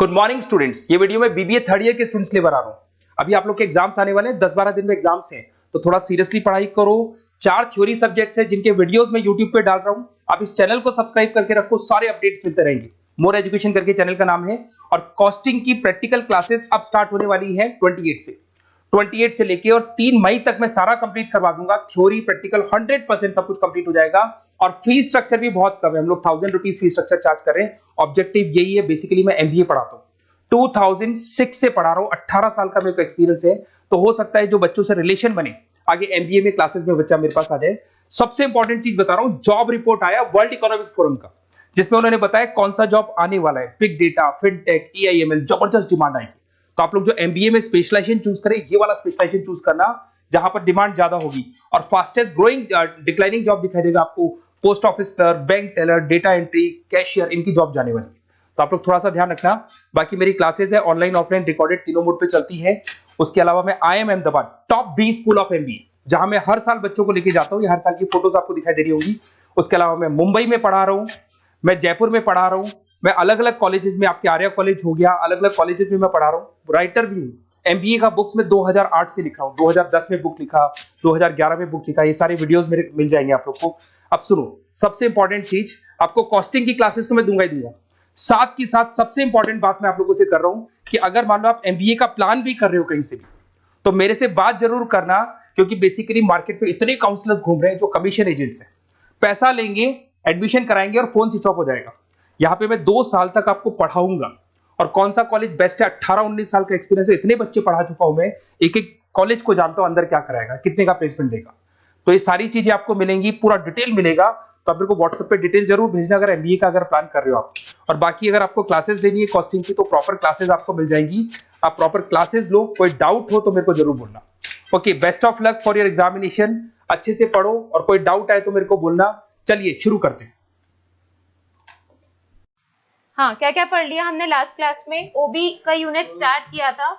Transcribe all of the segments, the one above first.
Good morning students. ये video में BBA third year के स्टूडेंट्स के लिए बना रहा हूँ। अभी आप लोग के एग्जाम्स आने वाले हैं, 10-12 दिन में एग्जाम्स हैं, तो थोड़ा सीरियसली पढ़ाई करो। 4 थ्योरी सब्जेक्ट्स हैं जिनके वीडियोस मैं यूट्यूब पे डाल रहा हूँ। आप इस चैनल को सब्सक्राइब करके रखो, सारे अपडेट्स मिलते रहेंगे। मोर एजुकेशन करके चैनल का नाम है। और कॉस्टिंग की प्रैक्टिकल क्लासेस अब स्टार्ट होने वाली है 28 से लेके, और 3 मई तक मैं सारा कंप्लीट करवा दूंगा। थ्योरी प्रैक्टिकल 100% सब कुछ कंप्लीट हो जाएगा। और फीस स्ट्रक्चर भी बहुत कम है, हम लोग 1000 रुपीज फीस स्ट्रक्चर चार्ज कर रहे हैं। ऑब्जेक्टिव यही है, बेसिकली मैं एमबीए पढ़ाता हूँ, 2006 से पढ़ा रहा हूँ, 18 साल का मेरे को एक्सपीरियंस है। तो हो सकता है जो बच्चों से रिलेशन बने, आगे एमबीए में क्लासेस में बच्चा मेरे पास आ जाए। सबसे इंपॉर्टेंट चीज बता रहा हूँ, जॉब रिपोर्ट आया वर्ल्ड इकोनॉमिक फोरम का, जिसमें उन्होंने बताया कौन सा जॉब आने वाला है। बिग डेटा, फिनटेक, एआईएमएल, जबरदस्त डिमांड आएगी। तो आप लोग जो एमबीए में स्पेशलाइजेशन चूज करें, ये वाला स्पेशलाइजेशन चूज करना, जहां पर डिमांड ज्यादा होगी। और फास्टेस्ट ग्रोइंग डिक्लाइनिंग जॉब दिखाई देगा आपको, post office clerk, bank teller, data entry, cashier, इनकी जॉब जाने वाली है। तो आप लोग थोड़ा सा ध्यान रखना। बाकी मेरी क्लासेस है ऑनलाइन ऑफलाइन रिकॉर्डेड, तीनों मोड पे चलती है। उसके अलावा मैं IIM Ahmedabad top 20 school of MBA, जहां मैं हर साल बच्चों को लेके जाता हूं, ये हर साल की फोटोज आपको दिखाई दे रही होंगी। उसके अलावा मैं मुंबई में पढ़ा रहा हूं, मैं जयपुर में पढ़ा रहा हूं, मैं अलग अलग कॉलेजेस में, आपके आर्या कॉलेज हो गया, अलग अलग कॉलेजेस में मैं पढ़ा रहा हूं। राइटर भी हूं, एमबीए का बुक्स में 2008 से लिखा हूं, 2010 में बुक लिखा, 2011 में बुक लिखा। ये सारे वीडियोस मेरे मिल जाएंगे आप लोग को। अब सुनो, सबसे इंपॉर्टेंट चीज, आपको कॉस्टिंग की क्लासेस तो मैं दूंगा ही दूंगा, साथ की साथ सबसे इंपॉर्टेंट बात मैं आप लोगों से कर रहा हूं कि अगर मान लो आप एमबीए का प्लान भी कर रहे हो कहीं से भी, तो मेरे से बात जरूर करना। क्योंकि बेसिकली मार्केट पे इतने काउंसलर्स घूम रहे हैं जो कमीशन एजेंट्स हैं, पैसा लेंगे, एडमिशन कराएंगे और फोन स्विच ऑफ हो जाएगा। यहां पे मैं 2 साल तक आपको पढ़ाऊंगा, और कौन सा कॉलेज बेस्ट है, 18-19 साल का एक्सपीरियंस है, इतने बच्चे पढ़ा चुका हूं मैं, एक एक कॉलेज को जानता हूं अंदर क्या कराएगा, कितने का प्लेसमेंट देगा। तो ये सारी चीजें आपको मिलेंगी, पूरा डिटेल मिलेगा। तो आप मेरे को व्हाट्सएप पे डिटेल जरूर भेजना अगर एमबीए का अगर प्लान कर रहे हो आप। और बाकी अगर आपको क्लासेस लेनी है कॉस्टिंग की, तो प्रॉपर क्लासेस आपको मिल जाएंगी। आप प्रॉपर क्लासेस लो, कोई डाउट हो तो मेरे को जरूर बोलना। Okay, best of luck for your examination. अच्छे से पढ़ो, और कोई डाउट आए तो मेरे को बोलना। चलिए शुरू करते हैं। हाँ, क्या क्या पढ़ लिया हमने लास्ट क्लास में? ओबी का यूनिट स्टार्ट किया था,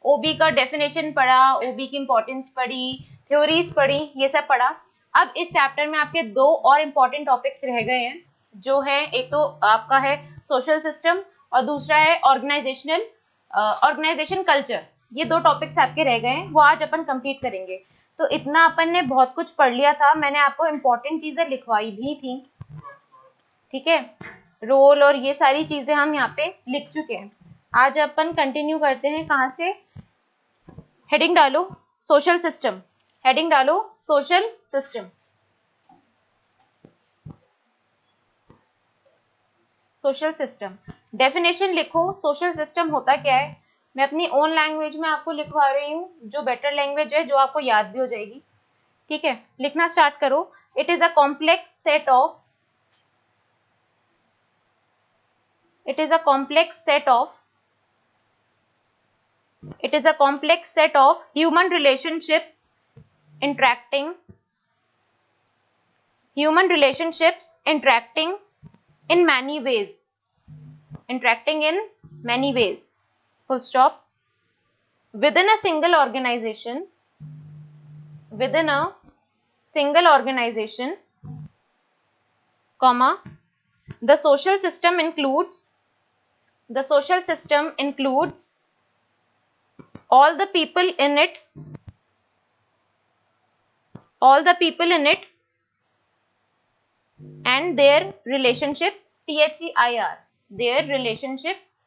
ओबी का डेफिनेशन पढ़ा, ओबी की इंपॉर्टेंस पढ़ी, थ्योरीज पढ़ी, ये सब पढ़ा। अब इस चैप्टर में आपके 2 और इम्पॉर्टेंट टॉपिक्स रह गए हैं, जो है एक तो आपका है सोशल सिस्टम और दूसरा है ऑर्गेनाइजेशन कल्चर। ये 2 टॉपिक्स आपके रह गए हैं, वो आज अपन कंप्लीट करेंगे। तो इतना अपन ने बहुत कुछ पढ़ लिया था, मैंने आपको इम्पॉर्टेंट चीजें लिखवाई भी थी, ठीक है। रोल और ये सारी चीजें हम यहाँ पे लिख चुके हैं। आज अपन कंटिन्यू करते हैं, कहाँ से? हेडिंग डालो सोशल सिस्टम, हेडिंग डालो social system. Social system definition लिखो, सोशल सिस्टम होता क्या है। मैं अपनी ओन लैंग्वेज में आपको लिखवा रही हूँ, जो बेटर लैंग्वेज है, जो आपको याद भी हो जाएगी, ठीक है। लिखना स्टार्ट करो। It is a complex set of It is a complex set of human relationships interacting in many ways. Full stop. Within a single organization, comma, the social system includes all the people in it and their relationships, THEIR, their relationships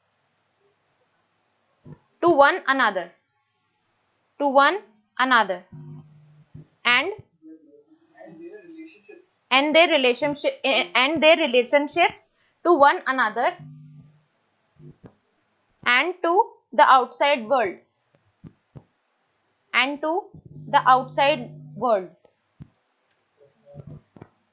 to one another and their relationships to one another and to the outside world.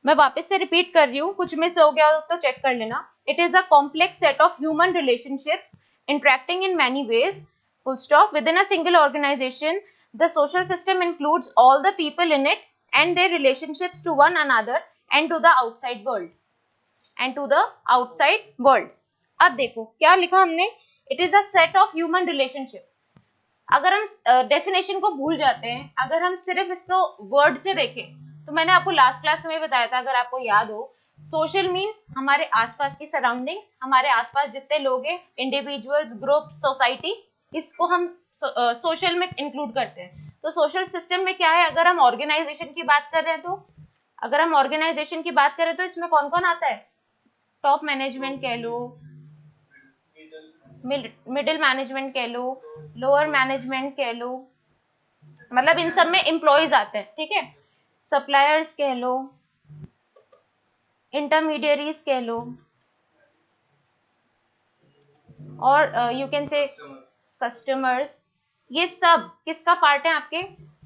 मैं वापस से repeat कर रही हूँ, कुछ miss हो गया हो तो चेक कर लेना। It is a complex set of human relationships interacting in many ways, full stop. Within a single organization, the social system includes all the people in it and their relationships to one another and to the outside world. अब देखो क्या लिखा हमने, it is a set of human relationship. अगर हम definition को भूल जाते हैं, अगर हम सिर्फ इसको वर्ड से देखें, तो मैंने आपको लास्ट क्लास में बताया था, अगर आपको याद हो, सोशल मीन्स हमारे आसपास की सराउंडिंग्स, हमारे आसपास जितने लोग हैं, इंडिविजुअल्स, ग्रुप, सोसाइटी, इसको हम सोशल में इंक्लूड करते हैं। तो सोशल सिस्टम में क्या है, अगर हम ऑर्गेनाइजेशन की बात कर रहे हैं तो इसमें कौन कौन आता है? टॉप मैनेजमेंट कह लो, मिडिल मैनेजमेंट कह लो, लोअर मैनेजमेंट कह लो, मतलब इन सब में एम्प्लॉयज आते हैं, ठीक है। सप्लायर्स कह लो, इंटरमीडियरीज कह लो, और यू कैन से कस्टमर्स। ये सब किसका पार्ट है? आपके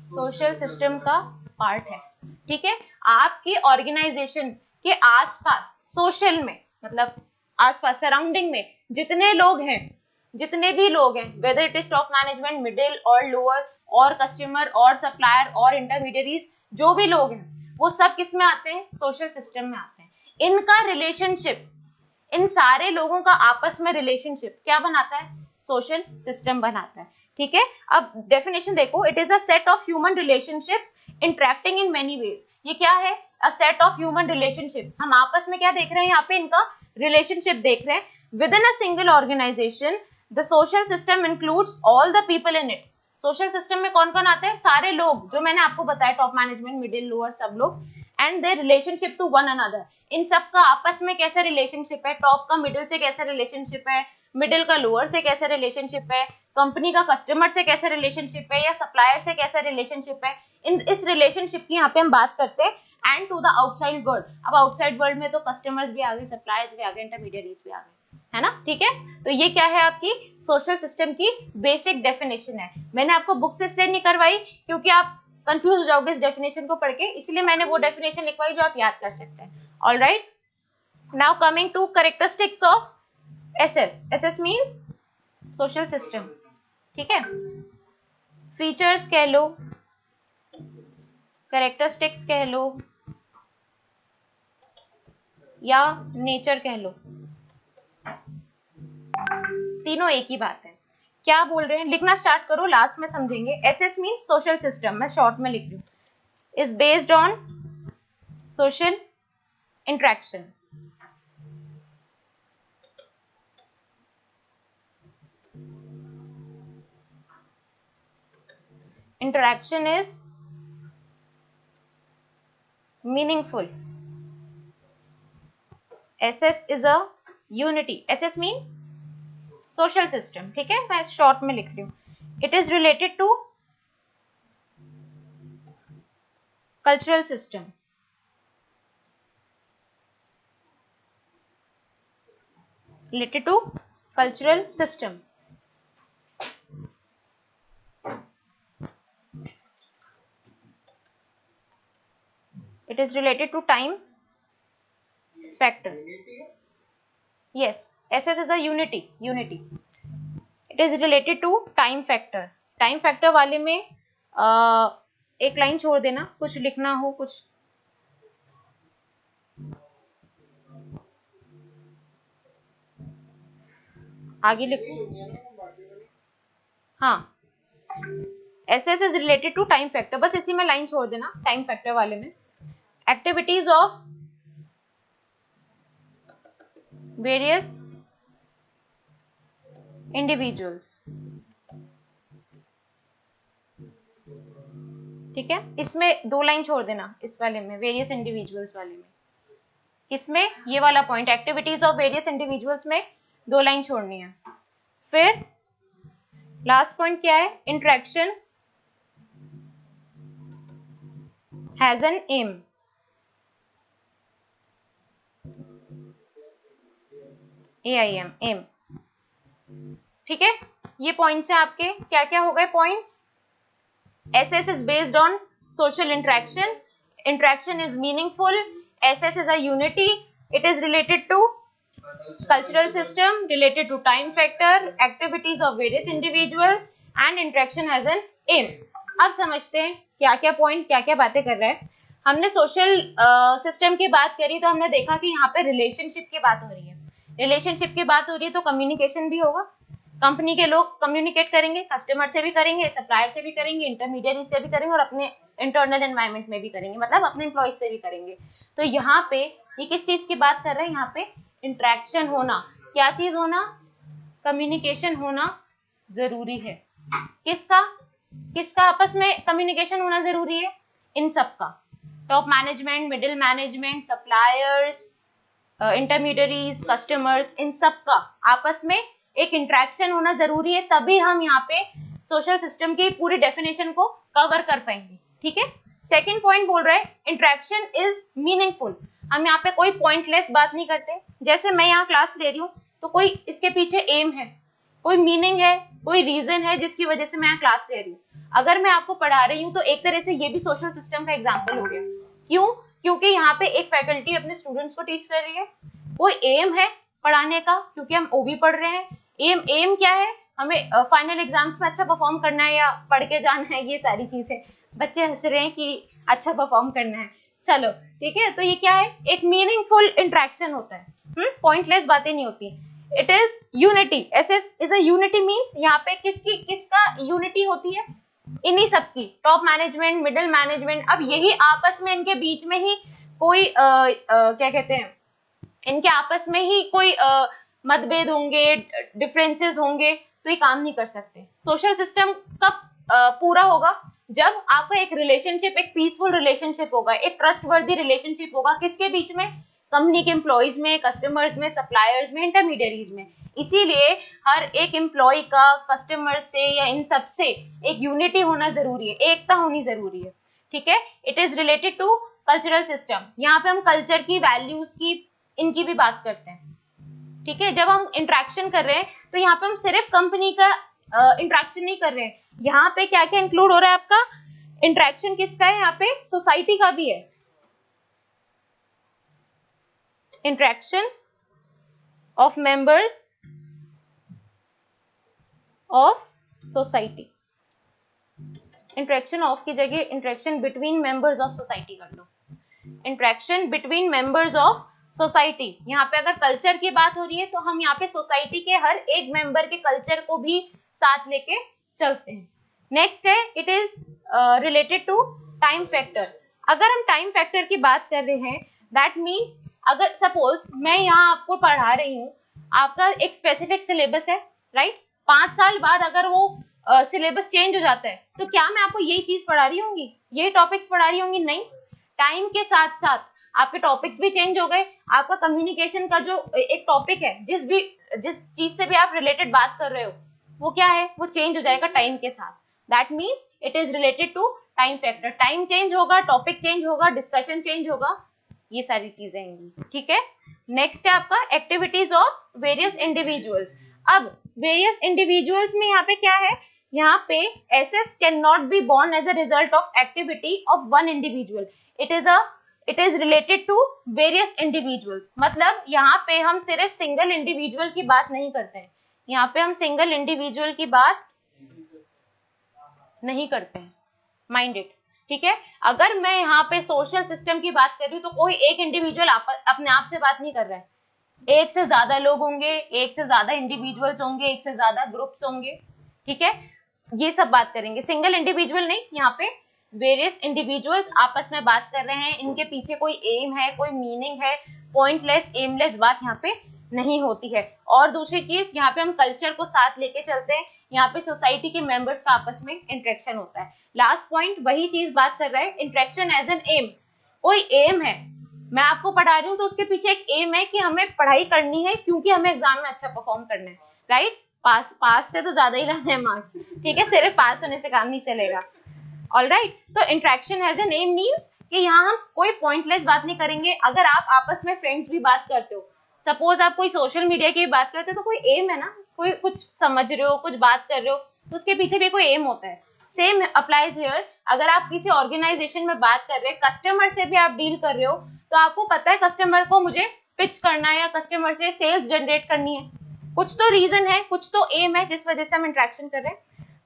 सोशल सिस्टम का पार्ट है, ठीक है। आपकी ऑर्गेनाइजेशन के आसपास, सोशल में मतलब आसपास सराउंडिंग में जितने भी लोग हैं, whether it is top management, middle और लोअर और कस्टमर और सप्लायर और इंटरमीडियरीज, जो भी लोग हैं वो सब किस में आते हैं? सोशल सिस्टम में आते हैं। इनका रिलेशनशिप, इन सारे लोगों का आपस में रिलेशनशिप क्या बनाता है? सोशल सिस्टम बनाता है, ठीक है। अब डेफिनेशन देखो, it is a set of human relationships interacting in many ways. ये क्या है? A set of human relationship. हम आपस में क्या देख रहे हैं? यहाँ पे इनका रिलेशनशिप देख रहे हैं। Within a single organisation the social system includes all the people in it. Social system में कौन कौन आते हैं? सारे लोग जो मैंने आपको बताया, टॉप मैनेजमेंट, मिडिल, लोअर, सब लोग, and their relationship to one another. इन सब का आपस में कैसा रिलेशनशिप है? टॉप का मिडिल से कैसा रिलेशनशिप है, मिडिल का लोअर से कैसा रिलेशनशिप है, कंपनी का कस्टमर से कैसा रिलेशनशिप है, या सप्लायर से कैसा रिलेशनशिप है। इस रिलेशनशिप की यहाँ पे हम बात करते हैं। And to the outside world. अब आउटसाइड वर्ल्ड में तो कस्टमर्स भी आ गए, सप्लायर्स भी आ गए, इंटरमीडियरीज भी आ गए, है ना, ठीक है। तो ये क्या है? आपकी सोशल सिस्टम की बेसिक डेफिनेशन है। मैंने आपको बुक से इसलिए नहीं करवाई क्योंकि आप कंफ्यूज हो जाओगे इस डेफिनेशन को पढ़ के, इसलिए मैंने वो डेफिनेशन लिखवाई जो आप याद कर सकते हैं। Alright, now coming to characteristics of SS. SS means social system, ठीक है। फीचर्स कह लो, कैरेक्टरिस्टिक्स कह लो, या नेचर कह लो, तीनों एक ही बात है। क्या बोल रहे हैं? लिखना स्टार्ट करो, लास्ट में समझेंगे। एसएस मींस सोशल सिस्टम, मैं शॉर्ट में लिख रही हूँ, is based on social interaction. Interaction is meaningful. SS is a unity. SS means social system, ठीक है, मैं शॉर्ट में लिख रही हूँ। It is related to cultural system. Related to cultural system. It is related to time factor. Yes, SS is a unity. It is related to time factor. Time factor वाले में एक लाइन छोड़ देना, कुछ लिखना हो कुछ। आगे लिखो। हाँ, SS is related to time factor, बस इसी में लाइन छोड़ देना टाइम फैक्टर वाले में। एक्टिविटीज ऑफ वेरियस इंडिविजुअल्स, ठीक है, इसमें दो लाइन छोड़ देना, इस वाले में वेरियस इंडिविजुअल्स वाले में। इसमें ये वाला point activities of various individuals में दो लाइन छोड़नी है। फिर लास्ट पॉइंट क्या है? Interaction has an aim. AIM, aim, ठीक है। ये पॉइंट्स हैं आपके। क्या क्या हो गए points? SS is based on social interaction. Interaction is meaningful. SS is a unity. It is related to cultural system, related to time factor, activities of various individuals, and interaction has an aim. अब समझते हैं क्या क्या point, क्या क्या बातें कर रहे हैं। हमने सोशल सिस्टम की बात करी तो हमने देखा कि यहाँ पे रिलेशनशिप की बात हो रही है। रिलेशनशिप की बात हो रही है तो कम्युनिकेशन भी होगा। कंपनी के लोग कम्युनिकेट करेंगे, कस्टमर से भी करेंगे, सप्लायर से भी करेंगे, इंटरमीडियरी से भी करेंगे, और अपने इंटरनल एनवायरनमेंट में भी करेंगे, मतलब अपने एम्प्लॉइज से भी करेंगे। तो यहाँ पे ये किस चीज की बात कर रहे हैं, यहाँ पे इंटरेक्शन होना, क्या चीज होना, कम्युनिकेशन होना जरूरी है। किसका किसका आपस में कम्युनिकेशन होना जरूरी है, इन सबका, top management, middle management, suppliers, intermediaries, customers, इन सबका आपस में एक इंटरेक्शन होना जरूरी है, तभी हम यहाँ पे सोशल सिस्टम की पूरी डेफिनेशन को कवर कर पाएंगे। ठीक है, सेकंड पॉइंट बोल रहे हैं इंटरेक्शन इज मीनिंगफुल। हम यहाँ पे कोई पॉइंटलेस बात नहीं करते। जैसे मैं यहाँ क्लास ले रही हूँ तो कोई इसके पीछे एम है, कोई मीनिंग है, कोई रीजन है जिसकी वजह से मैं यहाँ क्लास ले रही हूँ। अगर मैं आपको पढ़ा रही हूँ तो एक तरह से ये भी सोशल सिस्टम का एग्जाम्पल हो गया। क्यों? क्योंकि यहाँ पे एक फैकल्टी अपने स्टूडेंट्स को टीच कर रही है, कोई एम है पढ़ाने का, क्योंकि हम ओबी पढ़ रहे हैं। एम क्या है, हमें फाइनल एग्जाम्स में अच्छा परफॉर्म करना है या पढ़ के जाना है, ये सारी चीजें। बच्चे हंस रहे हैं कि अच्छा परफॉर्म करना है, चलो ठीक है। तो ये क्या है, एक मीनिंगफुल इंटरेक्शन होता है, पॉइंटलेस बातें नहीं होती। इट इज यूनिटी, ऐसे इज अ यूनिटी मींस यहाँ पे किसका यूनिटी होती है, इन्हीं सबकी, टॉप मैनेजमेंट, मिडिल मैनेजमेंट। अब यही आपस में इनके बीच में ही कोई क्या कहते हैं, इनके आपस में ही कोई मतभेद होंगे, डिफरेंसेस होंगे, तो ये काम नहीं कर सकते। सोशल सिस्टम कब पूरा होगा, जब आपका एक रिलेशनशिप, एक पीसफुल रिलेशनशिप होगा, एक ट्रस्टवर्दी रिलेशनशिप होगा, किसके बीच में, कंपनी के एम्प्लॉइज में, कस्टमर्स में, सप्लायर्स में, इंटरमीडियरीज में। इसीलिए हर एक एम्प्लॉय का कस्टमर से या इन सब से एक यूनिटी होना जरूरी है, एकता होनी जरूरी है। ठीक है, it is related to cultural system. यहाँ पे हम कल्चर की, वैल्यूज की, इनकी भी बात करते हैं। ठीक है, जब हम इंटरेक्शन कर रहे हैं तो यहाँ पे हम सिर्फ कंपनी का इंटरेक्शन नहीं कर रहे हैं, यहाँ पे क्या क्या इंक्लूड हो रहा है आपका, इंटरेक्शन किसका है, यहाँ पे सोसाइटी का भी है, interaction of members of society. Interaction of की जगह interaction between members of society कर लो, interaction between members of society. यहाँ पे अगर कल्चर की बात हो रही है तो हम यहाँ पे सोसाइटी के हर एक मेंबर के कल्चर को भी साथ लेके चलते हैं। नेक्स्ट है, it is related to time factor. अगर हम टाइम फैक्टर की बात कर रहे हैं, दैट मीन्स अगर सपोज मैं यहाँ आपको पढ़ा रही हूँ, आपका एक स्पेसिफिक सिलेबस है, राइट, 5 साल बाद अगर वो सिलेबस चेंज हो जाता है तो क्या मैं आपको यही चीज पढ़ा रही होंगी, ये टॉपिक्स पढ़ा रही होंगी? नहीं, टाइम के साथ साथ आपके टॉपिक्स भी चेंज हो गए, आपका कम्युनिकेशन का जो एक टॉपिक है, जिस चीज से भी आप रिलेटेड बात कर रहे हो, वो क्या है, वो चेंज हो जाएगा टाइम के साथ। That means it is related to time factor. Time change होगा, टॉपिक चेंज होगा, डिस्कशन चेंज होगा, ये सारी चीजें आएंगी। ठीक है, नेक्स्ट है आपका एक्टिविटीज ऑफ वेरियस इंडिविजुअल्स। अब वेरियस इंडिविजुअल्स में यहाँ पे क्या है, यहाँ पे aces can not be born as a result of activity of one individual, it is related to various individuals. मतलब यहाँ पे हम सिर्फ सिंगल इंडिविजुअल की बात नहीं करते हैं, यहाँ पे हम सिंगल इंडिविजुअल की बात नहीं करते हैं, माइंड इट। ठीक है, अगर मैं यहाँ पे सोशल सिस्टम की बात कर रही हूँ तो कोई एक इंडिविजुअल अपने आप से बात नहीं कर रहा है, एक से ज्यादा लोग होंगे, एक से ज्यादा इंडिविजुअल्स होंगे, एक से ज्यादा ग्रुप्स होंगे। ठीक है, ये सब बात करेंगे, सिंगल इंडिविजुअल नहीं, यहाँ पे वेरियस इंडिविजुअल्स आपस में बात कर रहे हैं, इनके पीछे कोई एम है, कोई मीनिंग है, पॉइंटलेस, एमलेस बात यहाँ पे नहीं होती है। और दूसरी चीज, यहाँ पे हम कल्चर को साथ लेके चलते हैं, यहाँ पे सोसाइटी के मेंबर्स का आपस में इंटरेक्शन होता है। लास्ट पॉइंट वही चीज बात कर रहा है, इंटरेक्शन एज एन एम। कोई एम है, मैं आपको पढ़ा रही हूँ तो उसके पीछे एक एम है कि हमें पढ़ाई करनी है क्योंकि हमें एग्जाम में अच्छा परफॉर्म करना है, राइट, पास से तो ज्यादा ही लाने हैं मार्क्स। ठीक है, सिर्फ पास होने से काम नहीं चलेगा। ऑलराइट, तो interaction as an aim means कि यहाँ हम कोई पॉइंटलेस बात नहीं करेंगे। अगर आप आपस में फ्रेंड्स भी बात करते हो, सपोज आप कोई सोशल मीडिया की बात करते हो, तो कोई एम है ना, कोई कुछ समझ रहे हो, कुछ बात कर रहे हो, तो उसके पीछे भी कोई एम होता है। सेम अप्लाइज हियर, अगर आप किसी ऑर्गेनाइजेशन में बात कर रहे हैं, कस्टमर से भी आप डील कर रहे हो, तो आपको पता है कस्टमर को मुझे पिच करना है या कस्टमर से सेल्स जनरेट करनी है, कुछ तो रीजन है, कुछ तो एम है जिस वजह से हम इंटरेक्शन कर रहे हैं।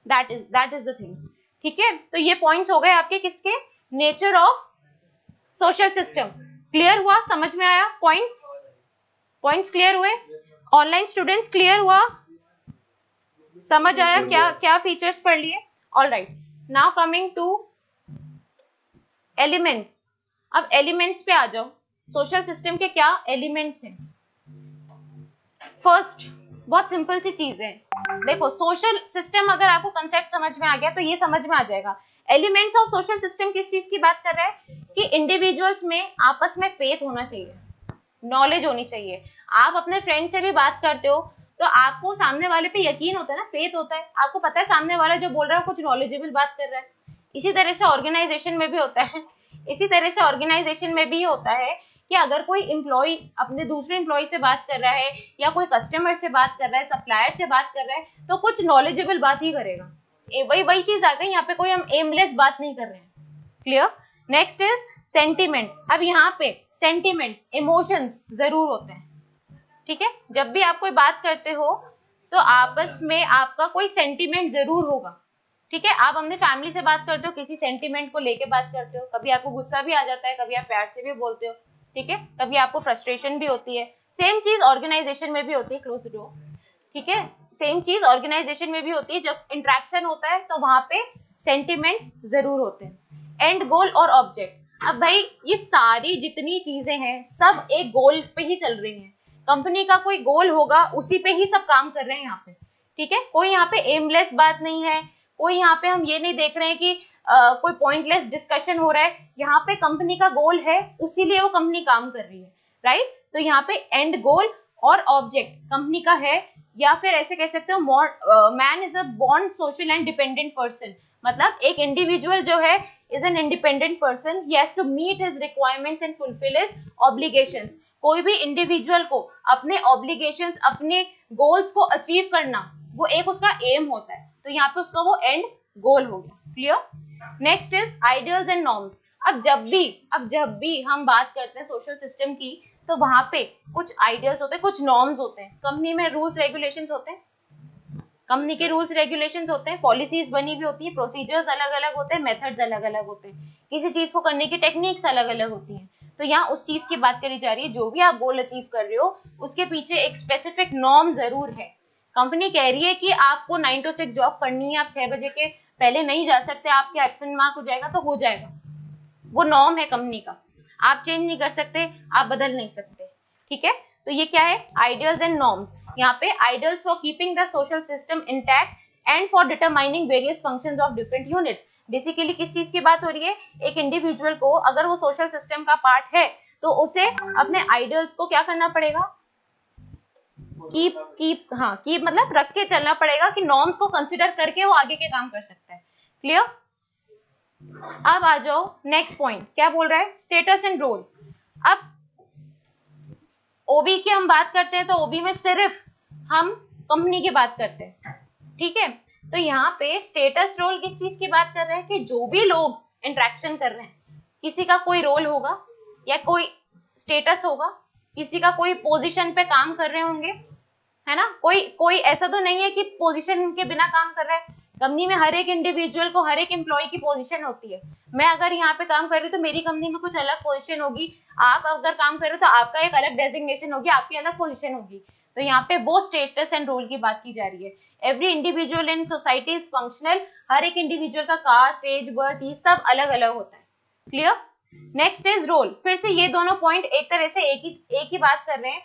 That is the thing. ठीक है, तो ये पॉइंट्स हो गए आपके किसके, nature of social system. Clear हुआ, समझ में आया? पॉइंट्स क्लियर हुए? ऑनलाइन स्टूडेंट्स क्लियर हुआ, समझ आया क्या क्या फीचर्स पढ़ लिए? Alright, now coming two elements. अब एलिमेंट्स पे आ जाओ। सोशल सिस्टम के क्या एलिमेंट्स हैं। फर्स्ट, बहुत सिंपल सी चीज है, देखो सोशल सिस्टम अगर आपको कंसेप्ट समझ में आ गया तो ये समझ में आ जाएगा। एलिमेंट्स ऑफ सोशल सिस्टम किस चीज की बात कर रहा है कि इंडिविजुअल्स में आपस में फेथ होना चाहिए, नॉलेज होनी चाहिए। आप अपने फ्रेंड से भी बात करते हो तो आपको सामने वाले पे यकीन होता है ना, फेथ होता है, आपको पता है सामने वाला जो बोल रहा है कुछ नॉलेजेबल बात कर रहा है। इसी तरह से ऑर्गेनाइजेशन में भी होता है, इसी तरह से ऑर्गेनाइजेशन में भी होता है कि अगर कोई एम्प्लॉय अपने दूसरे एम्प्लॉय से बात कर रहा है या कोई कस्टमर से बात कर रहा है, सप्लायर से बात कर रहा है, तो कुछ नॉलेजेबल बात ही करेगा। वही चीज आ गई, यहाँ पे कोई हम एमलेस बात नहीं कर रहे हैं। क्लियर। Next is sentiment. अब यहाँ पे सेंटिमेंट्स, इमोशंस जरूर होते हैं, ठीक है। जब भी आप कोई बात करते हो तो आपस में आपका कोई सेंटिमेंट जरूर होगा, ठीक है। आप अपने फैमिली से बात करते हो, किसी सेंटिमेंट को लेके बात करते हो, कभी आपको गुस्सा भी आ जाता है, कभी आप प्यार से भी बोलते हो, ठीक है, कभी आपको फ्रस्ट्रेशन भी होती है। सेम चीज ऑर्गेनाइजेशन में भी होती है, क्लोज डोर, ठीक है, सेम चीज ऑर्गेनाइजेशन में भी होती है। जब इंटरेक्शन होता है तो वहां पे सेंटिमेंट्स जरूर होते हैं। एंड गोल और ऑब्जेक्ट। अब भाई ये सारी जितनी चीजें हैं सब एक गोल पे ही चल रही हैं। कंपनी का कोई गोल होगा उसी पे ही सब काम कर रहे हैं यहाँ पे, ठीक है। कोई यहाँ पे एमलेस बात नहीं है, कोई यहाँ पे हम ये नहीं देख रहे हैं कि कोई पॉइंटलेस डिस्कशन हो रहा है। यहाँ पे कंपनी का गोल है, उसीलिए वो कंपनी काम कर रही है, राइट। तो यहाँ पे एंड गोल और ऑब्जेक्ट कंपनी का है, या फिर ऐसे कह सकते हो man is a born social and dependent person. मतलब एक इंडिविजुअल जो है is an independent person, he has to meet his requirements and fulfil his obligations. कोई भी इंडिविजुअल को अपने ऑब्लिगेशंस, अपने गोल्स को अचीव करना, वो एक उसका एम होता है, तो यहाँ पे उसका वो एंड गोल हो गया। Clear. Next is ideals and norms. अब जब भी हम बात करते हैं सोशल सिस्टम की, तो वहां पे कुछ आइडियल्स होते हैं, कुछ नॉर्म्स होते हैं। कंपनी में रूल्स रेगुलेशंस होते हैं, कंपनी के रूल्स रेगुलेशंस होते हैं, पॉलिसीज बनी हुई होती है, प्रोसीजर्स अलग अलग होते हैं, मेथड्स अलग अलग होते हैं, किसी चीज को करने की टेक्निक्स अलग अलग होती हैं। तो यहाँ उस चीज की बात करी जा रही है, जो भी आप गोल अचीव कर रहे हो उसके पीछे एक स्पेसिफिक नॉर्म जरूर है। कंपनी कह रही है कि आपको 9 to 6 जॉब करनी है, आप 6 बजे के पहले नहीं जा सकते, आपके एब्सेंट मार्क हो जाएगा, तो हो जाएगा, वो नॉर्म है कंपनी का, आप चेंज नहीं कर सकते, आप बदल नहीं सकते, ठीक है। तो ये क्या है, आइडियल्स एंड नॉर्म्स। यहाँ पे ideals for keeping the social system intact and for determining various functions of different units. Basically किस चीज की बात हो रही है, एक इंडिविजुअल को अगर वो सोशल सिस्टम का पार्ट है तो उसे अपने आइडियल्स को क्या करना पड़ेगा, कीप मतलब रख के चलना पड़ेगा, कि नॉर्म्स को कंसिडर करके वो आगे के काम कर सकता है। क्लियर। अब आ जाओ नेक्स्ट पॉइंट, क्या बोल रहा है, स्टेटस एंड रोल। अब ओबी की हम बात करते हैं तो ओबी में सिर्फ हम कंपनी की बात करते हैं, ठीक है। तो यहाँ पे स्टेटस रोल किस चीज की बात कर रहे हैं, कि जो भी लोग इंटरेक्शन कर रहे हैं, किसी का कोई रोल होगा या कोई स्टेटस होगा, किसी का कोई पोजीशन पे काम कर रहे होंगे, है ना। कोई ऐसा तो नहीं है कि पोजीशन के बिना काम कर रहा है। कंपनी में हर एक इंडिविजुअल को, हर एक एम्प्लॉय की पोजीशन होती है। मैं अगर यहाँ पे काम कर रही हूँ तो मेरी कंपनी में कुछ अलग पोजीशन होगी, आप अगर काम कर रहे हो तो आपका एक अलग डेजिग्नेशन होगी, आपकी अलग पोजीशन होगी। तो यहाँ पे वो स्टेटस एंड रोल की बात की जा रही है। Every individual in society is functional. हर एक इंडिविजुअल का कास्ट, एज, बर्थ, ये सब अलग अलग होता है। क्लियर। Next is role. फिर से ये दोनों पॉइंट एक तरह से एक ही बात कर रहे हैं।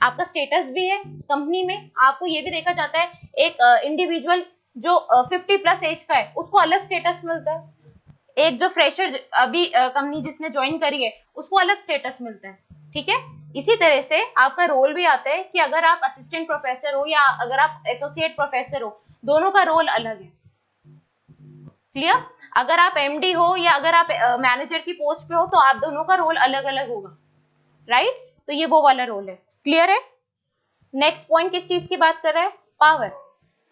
आपका स्टेटस भी है कंपनी में, आपको ये भी देखा जाता है, एक इंडिविजुअल जो 50+ एज का है उसको अलग स्टेटस मिलता है, एक जो फ्रेशर अभी कंपनी जिसने ज्वाइन करी है उसको अलग स्टेटस मिलता है, ठीक है। इसी तरह से आपका रोल भी आता है कि अगर आप असिस्टेंट प्रोफेसर हो या अगर आप एसोसिएट प्रोफेसर हो, दोनों का रोल अलग है। क्लियर। अगर आप एमडी हो या अगर आप मैनेजर की पोस्ट पे हो तो आप दोनों का रोल अलग अलग होगा, राइट। तो ये वो वाला रोल है। क्लियर है। नेक्स्ट पॉइंट किस चीज की बात कर रहा है, पावर।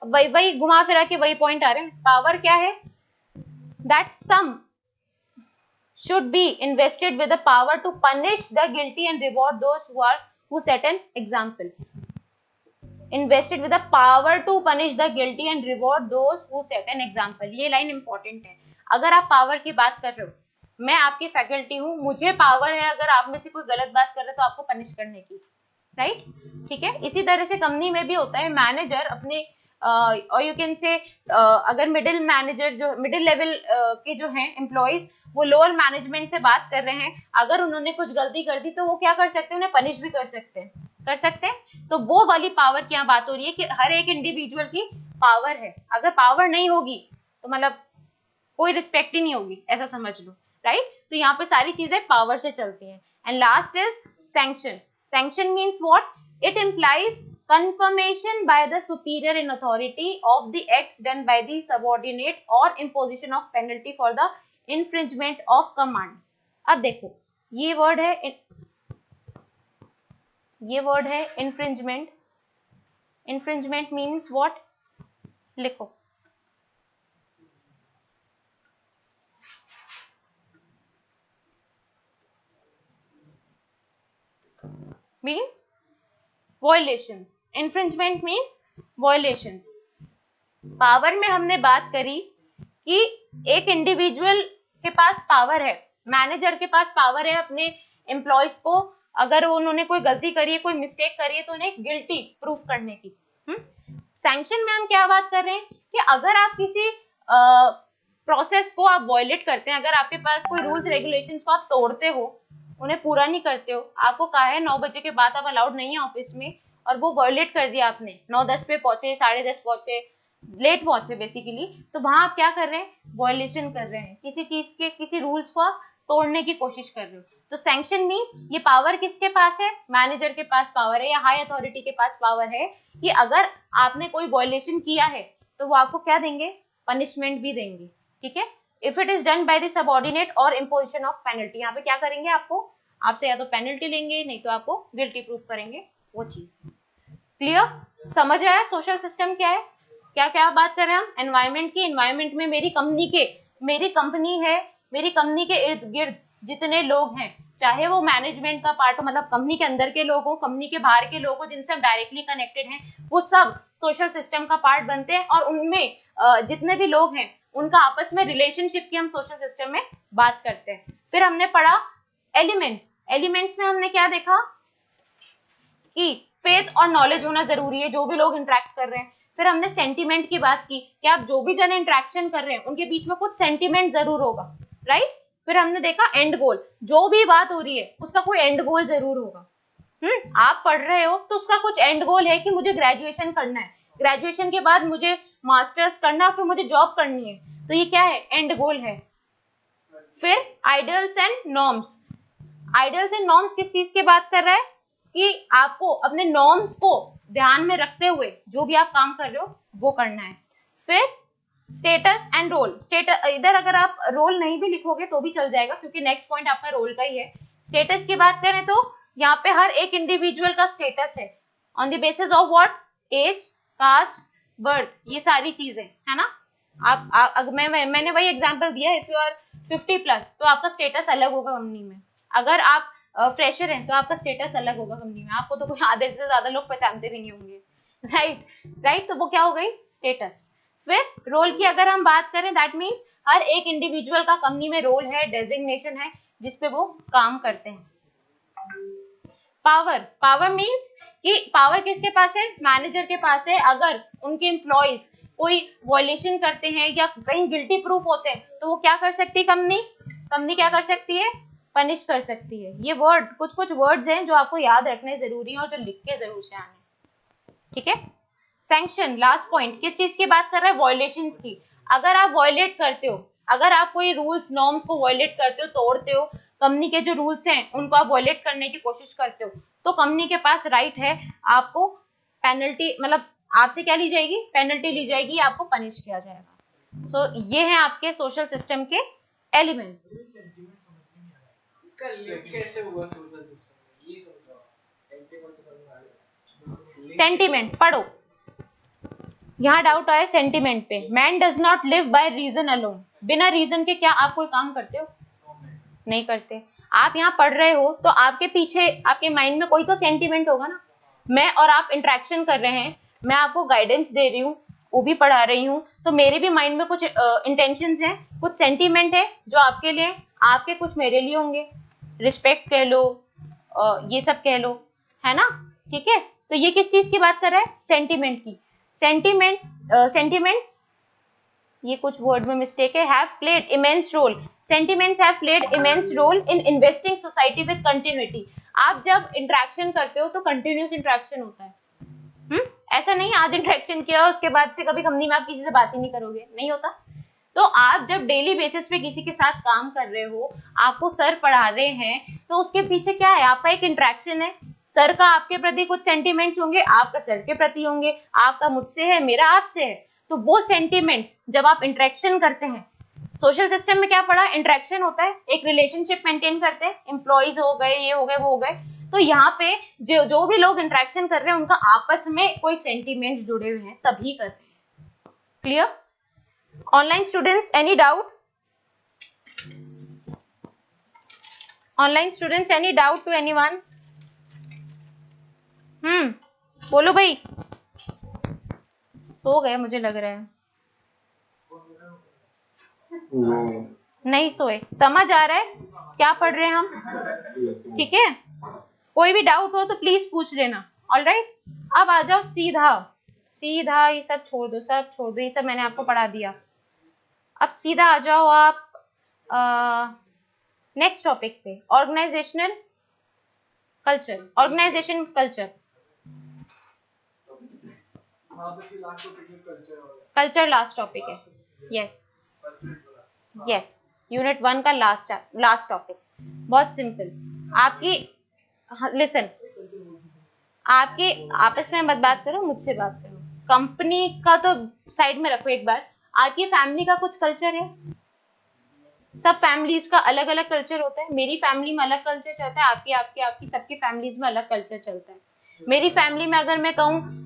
वही घुमा फिरा के वही पॉइंट आ रहे हैं। पावर क्या है, that some should be invested with the power to punish the guilty and reward those who set an example. Invested with the power to punish the guilty and reward those who set an example. ये line important है। अगर आप power की बात कर रहे हो, मैं आपकी फैकल्टी हूं, मुझे पावर है अगर आप में से कोई गलत बात कर रहे हो तो आपको पनिश करने की, राइट, ठीक है। इसी तरह से कंपनी में भी होता है, मैनेजर अपने और यू कैन से अगर मिडिल मैनेजर जो मिडिल लेवल के जो हैं एम्प्लॉइज वो लोअर मैनेजमेंट से बात कर रहे हैं, अगर उन्होंने कुछ गलती कर दी तो वो क्या कर सकते हैं, उन्हें पनिश भी कर सकते हैं। तो वो वाली पावर की यहाँ बात हो रही है कि हर एक इंडिविजुअल की पावर है, अगर पावर नहीं होगी तो मतलब कोई रिस्पेक्ट ही नहीं होगी, ऐसा समझ लो, राइट। तो यहाँ पे सारी चीजें पावर से चलती हैं। And last is sanction. Sanction means what? It implies confirmation by the superior in authority of the acts done by the subordinate or imposition of penalty for the infringement of command। अब देखो ये word है infringement। infringement means what? लिखो means violations। infringement means violations। Power में हमने बात करी कि एक इंडिविजुअल के पास पावर है, मैनेजर के पास पावर है अपने एम्प्लॉयज को, अगर उन्होंने कोई गलती करी है, कोई मिस्टेक करी है तो उन्हें गिल्टी प्रूफ करने की। सैंक्शन में हम क्या बात कर रहे हैं कि अगर आप किसी प्रोसेस को आप वायलेट करते हैं, अगर आपके पास कोई रूल्स रेगुलेशंस को आप तोड़ते हो, उन्हें पूरा नहीं करते हो, आपको कहा है 9 बजे के बाद आप अलाउड नहीं है ऑफिस में, और वो वायलेट कर दिया आपने, 9:10 पे पहुंचे, 10:30 पहुंचे, लेट पहुंचे बेसिकली, तो वहां आप क्या कर रहे हैं? वायलेशन कर रहे हैं, किसी चीज के, किसी रूल्स को आप तोड़ने की कोशिश कर रहे हो। तो सैंक्शन मीन्स ये पावर किसके पास है? मैनेजर के पास पावर है या हाई अथॉरिटी के पास पावर है कि अगर आपने कोई वायलेशन किया है तो वो आपको क्या देंगे? पनिशमेंट भी देंगे, ठीक है। If it is done by the subordinate और इम्पोजिशन ऑफ पेनल्टी, यहाँ पे क्या करेंगे? आपसे या तो पेनल्टी लेंगे, नहीं तो आपको गिल्टी प्रूफ करेंगे, वो चीज। क्लियर? समझ आया सोशल सिस्टम क्या है? क्या क्या बात कर रहे हैं हम? एनवायरमेंट की। एनवायरमेंट में मेरी कंपनी के इर्द गिर्द जितने लोग हैं, चाहे वो मैनेजमेंट का पार्ट हो, मतलब कंपनी के अंदर के लोग हो, कंपनी के बाहर के लोग हो, जिनसे हम डायरेक्टली कनेक्टेड हैं, वो सब सोशल सिस्टम का पार्ट बनते हैं, और उनमें जितने भी लोग हैं उनका आपस में रिलेशनशिप की हम सोशल सिस्टम में बात करते हैं। फिर हमने पढ़ा एलिमेंट्स में हमने क्या देखा कि फेथ और नॉलेज होना जरूरी है, जो भी लोग इंटरेक्ट कर रहे हैं। फिर हमने सेंटीमेंट की बात की कि आप जो भी जन इंटरेक्शन कर रहे हैं उनके बीच में कुछ सेंटीमेंट जरूर होगा, राइट। फिर हमने देखा एंड गोल, जो भी बात हो रही है उसका कोई एंड गोल जरूर होगा। आप पढ़ रहे हो तो उसका कुछ एंड गोल है कि मुझे ग्रेजुएशन करना है, ग्रेजुएशन के बाद मुझे मास्टर्स करना, फिर मुझे जॉब करनी है, तो ये क्या है? एंड गोल है। फिर ideals and norms. Ideals and norms किस चीज की बात कर रहा है? कि आपको अपने नॉर्म्स को ध्यान में रखते हुए जो भी आप काम कर रहे हो वो करना है। फिर स्टेटस एंड रोल। स्टेटस, इधर अगर आप रोल नहीं भी लिखोगे तो भी चल जाएगा, क्योंकि नेक्स्ट पॉइंट आपका रोल का ही है। स्टेटस की बात करें तो यहाँ पे हर एक इंडिविजुअल का स्टेटस है on the basis of what? Age, caste, birth, ये सारी चीजें है ना। मैंने वही एग्जांपल दिया, इफ यू आर 50+ तो आपका स्टेटस अलग होगा कंपनी में, अगर आप फ्रेशर हैं तो आपका स्टेटस अलग होगा कंपनी में, आपको तो कोई आधे से ज्यादा लोग पहचानते भी नहीं होंगे, राइट। तो वो क्या हो गई? स्टेटस। फिर रोल की अगर हम बात करें, दैट मीन्स हर एक इंडिविजुअल का कंपनी में रोल है, डेजिग्नेशन है जिसपे वो काम करते हैं। पावर मीन्स कि पावर किसके पास है? मैनेजर के पास है। अगर उनके एम्प्लॉइज कोई वायलेशन करते हैं या कहीं गिल्टी प्रूफ होते हैं तो वो क्या कर सकती है? कंपनी क्या कर सकती है? पनिश कर सकती है। ये कुछ वर्ड्स हैं जो आपको याद रखने जरूरी है और जो लिख के जरूर से आने, ठीक है। सैंक्शन, लास्ट पॉइंट, किस चीज की बात कर रहा है? वायलेशंस की। अगर आप वायलेट करते हो, अगर आप कोई रूल्स नॉर्म्स को वायलेट करते हो, तोड़ते हो, कंपनी के जो रूल्स हैं उनको आप वायलेट करने की कोशिश करते हो, तो कंपनी के पास राइट है आपको पेनल्टी, मतलब आपसे क्या ली जाएगी? पेनल्टी ली जाएगी, आपको पनिश किया जाएगा। सो ये है आपके सोशल सिस्टम के एलिमेंट्स। इसका लिंक कैसे हुआ सोशल सिस्टम? ये सेंटीमेंट पढ़ो, यहाँ डाउट आया सेंटीमेंट पे। Man does not live by reason alone. बिना रीजन के क्या आप कोई काम करते हो? नहीं करते। आप यहाँ पढ़ रहे हो तो आपके पीछे, आपके माइंड में कोई तो सेंटीमेंट होगा ना। मैं और आप इंटरेक्शन कर रहे हैं, मैं आपको गाइडेंस दे रही हूँ, वो भी पढ़ा रही हूँ, तो मेरे भी माइंड में कुछ इंटेंशंस हैं, कुछ सेंटीमेंट है जो आपके लिए, आपके कुछ मेरे लिए होंगे। रिस्पेक्ट कह लो, ये सब कह लो, है ना, ठीक है। तो ये किस चीज की बात कर रहा है? सेंटीमेंट की। सेंटिमेंट्स, ये कुछ वर्ड में मिस्टेक है, have played immense role, sentiments have played immense role in investing society with continuity. आप जब इंटरेक्शन करते हो तो कंटिन्यूस इंटरेक्शन होता है। ऐसा नहीं आज इंटरेक्शन किया उसके बाद से कभी कंपनी में आप किसी से बात ही नहीं करोगे, नहीं होता। तो आप जब डेली बेसिस पे किसी के साथ काम कर रहे हो, आपको सर पढ़ा रहे हैं, तो उसके पीछे क्या है, आपका एक इंटरेक्शन है। सर का आपके प्रति कुछ सेंटिमेंट्स होंगे, आपका सर के प्रति होंगे, आपका मुझसे है, मेरा आपसे है। तो वो सेंटिमेंट्स जब आप इंटरेक्शन करते हैं, सोशल सिस्टम में क्या पढ़ा, इंटरेक्शन होता है, एक रिलेशनशिप मेंटेन करते हैं, एम्प्लॉइज हो गए, ये हो गए, वो हो गए। तो यहाँ पे जो भी लोग इंटरेक्शन कर रहे हैं उनका आपस में कोई सेंटिमेंट जुड़े हुए हैं, तभी कर रहे हैं। Clear? Online students, any doubt? Online students, any doubt to anyone? बोलो भाई। सो गए मुझे लग रहा है। नहीं सोए, समझ आ रहा है क्या पढ़ रहे हैं हम? ठीक है, कोई भी डाउट हो तो प्लीज पूछ लेना। ऑलराइट, अब आ जाओ सीधा सीधा, ये सब छोड़ दो, सब छोड़ दो, ये सब मैंने आपको पढ़ा दिया। अब सीधा आ जाओ आप नेक्स्ट टॉपिक पे, organisational culture. Organisation culture, culture last topic है। यस यस, यूनिट 1 का लास्ट टॉपिक। बहुत सिंपल। आपकी लिसन, आपके आपस में मत बात करो, मुझसे बात करो। कंपनी का तो साइड में रखो एक बार, आपकी फैमिली का कुछ कल्चर है। सब फैमिलीज का अलग अलग कल्चर होता है। मेरी फैमिली में अलग कल्चर चलता है, आपकी सबकी फैमिलीज में अलग कल्चर चलता है। मेरी फैमिली में अगर मैं कहूँ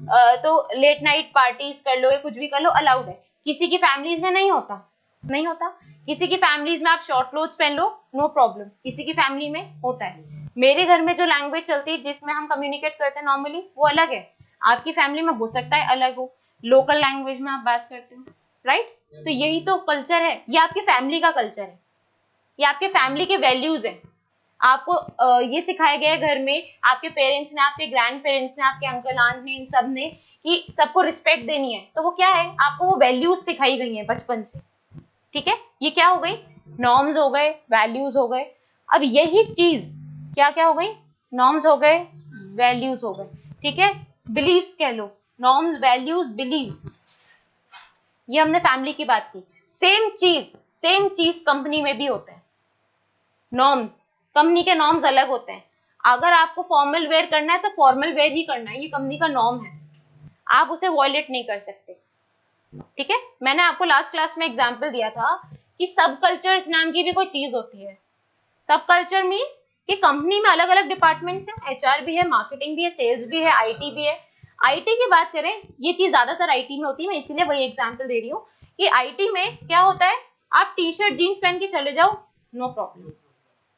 तो लेट नाइट पार्टीज कर लो या कुछ भी कर लो, अलाउड है। किसी की फैमिलीज में नहीं होता, नहीं होता। किसी की फैमिलीज में आप शॉर्ट क्लोथ्स पहन लो, नो प्रॉब्लम, किसी की फैमिली में होता है। मेरे घर में जो लैंग्वेज चलती है, जिसमें हम कम्युनिकेट करते हैं नॉर्मली, वो अलग है। आपकी फैमिली में हो सकता है अलग हो, लोकल लैंग्वेज में आप बात करते हो, राइट? तो यही तो कल्चर है, ये आपकी फैमिली का कल्चर है, ये आपके फैमिली के वैल्यूज है। आपको ये सिखाया गया है घर में, आपके पेरेंट्स ने, आपके ग्रैंड पेरेंट्स ने, आपके अंकल आंट ने, इन सब ने, कि सबको रिस्पेक्ट देनी है। तो वो क्या है, आपको वो वैल्यूज सिखाई गई है बचपन से। ठीक है, ये क्या हो गई, नॉर्म्स हो गए, वैल्यूज हो गए। अब यही चीज क्या क्या हो गई, नॉर्म्स हो गए, वैल्यूज हो गए। ठीक है, बिलीव्स कह लो, नॉर्म्स, वैल्यूज, बिलीव्स। ये हमने फैमिली की बात की। सेम चीज कंपनी में भी होता है। नॉर्म्स, कंपनी के नॉर्म्स अलग होते हैं। अगर आपको फॉर्मल वेयर करना है तो फॉर्मल वेयर ही करना है, ये कंपनी का नॉर्म है, आप उसे वॉयलेट नहीं कर सकते। ठीक है, मैंने आपको लास्ट क्लास में एग्जांपल दिया था कि सब कल्चर्स नाम की भी कोई चीज होती है। सब कल्चर मीन्स कि कंपनी में अलग अलग डिपार्टमेंट्स हैं, एचआर भी है, मार्केटिंग भी है, सेल्स भी है, आईटी भी है। आईटी की बात करें, ये चीज ज्यादातर आईटी में होती है, मैं इसीलिए वही एग्जांपल दे रही हूँ कि आईटी में क्या होता है, आप टी शर्ट जीन्स पहन के चले जाओ, नो प्रॉब्लम।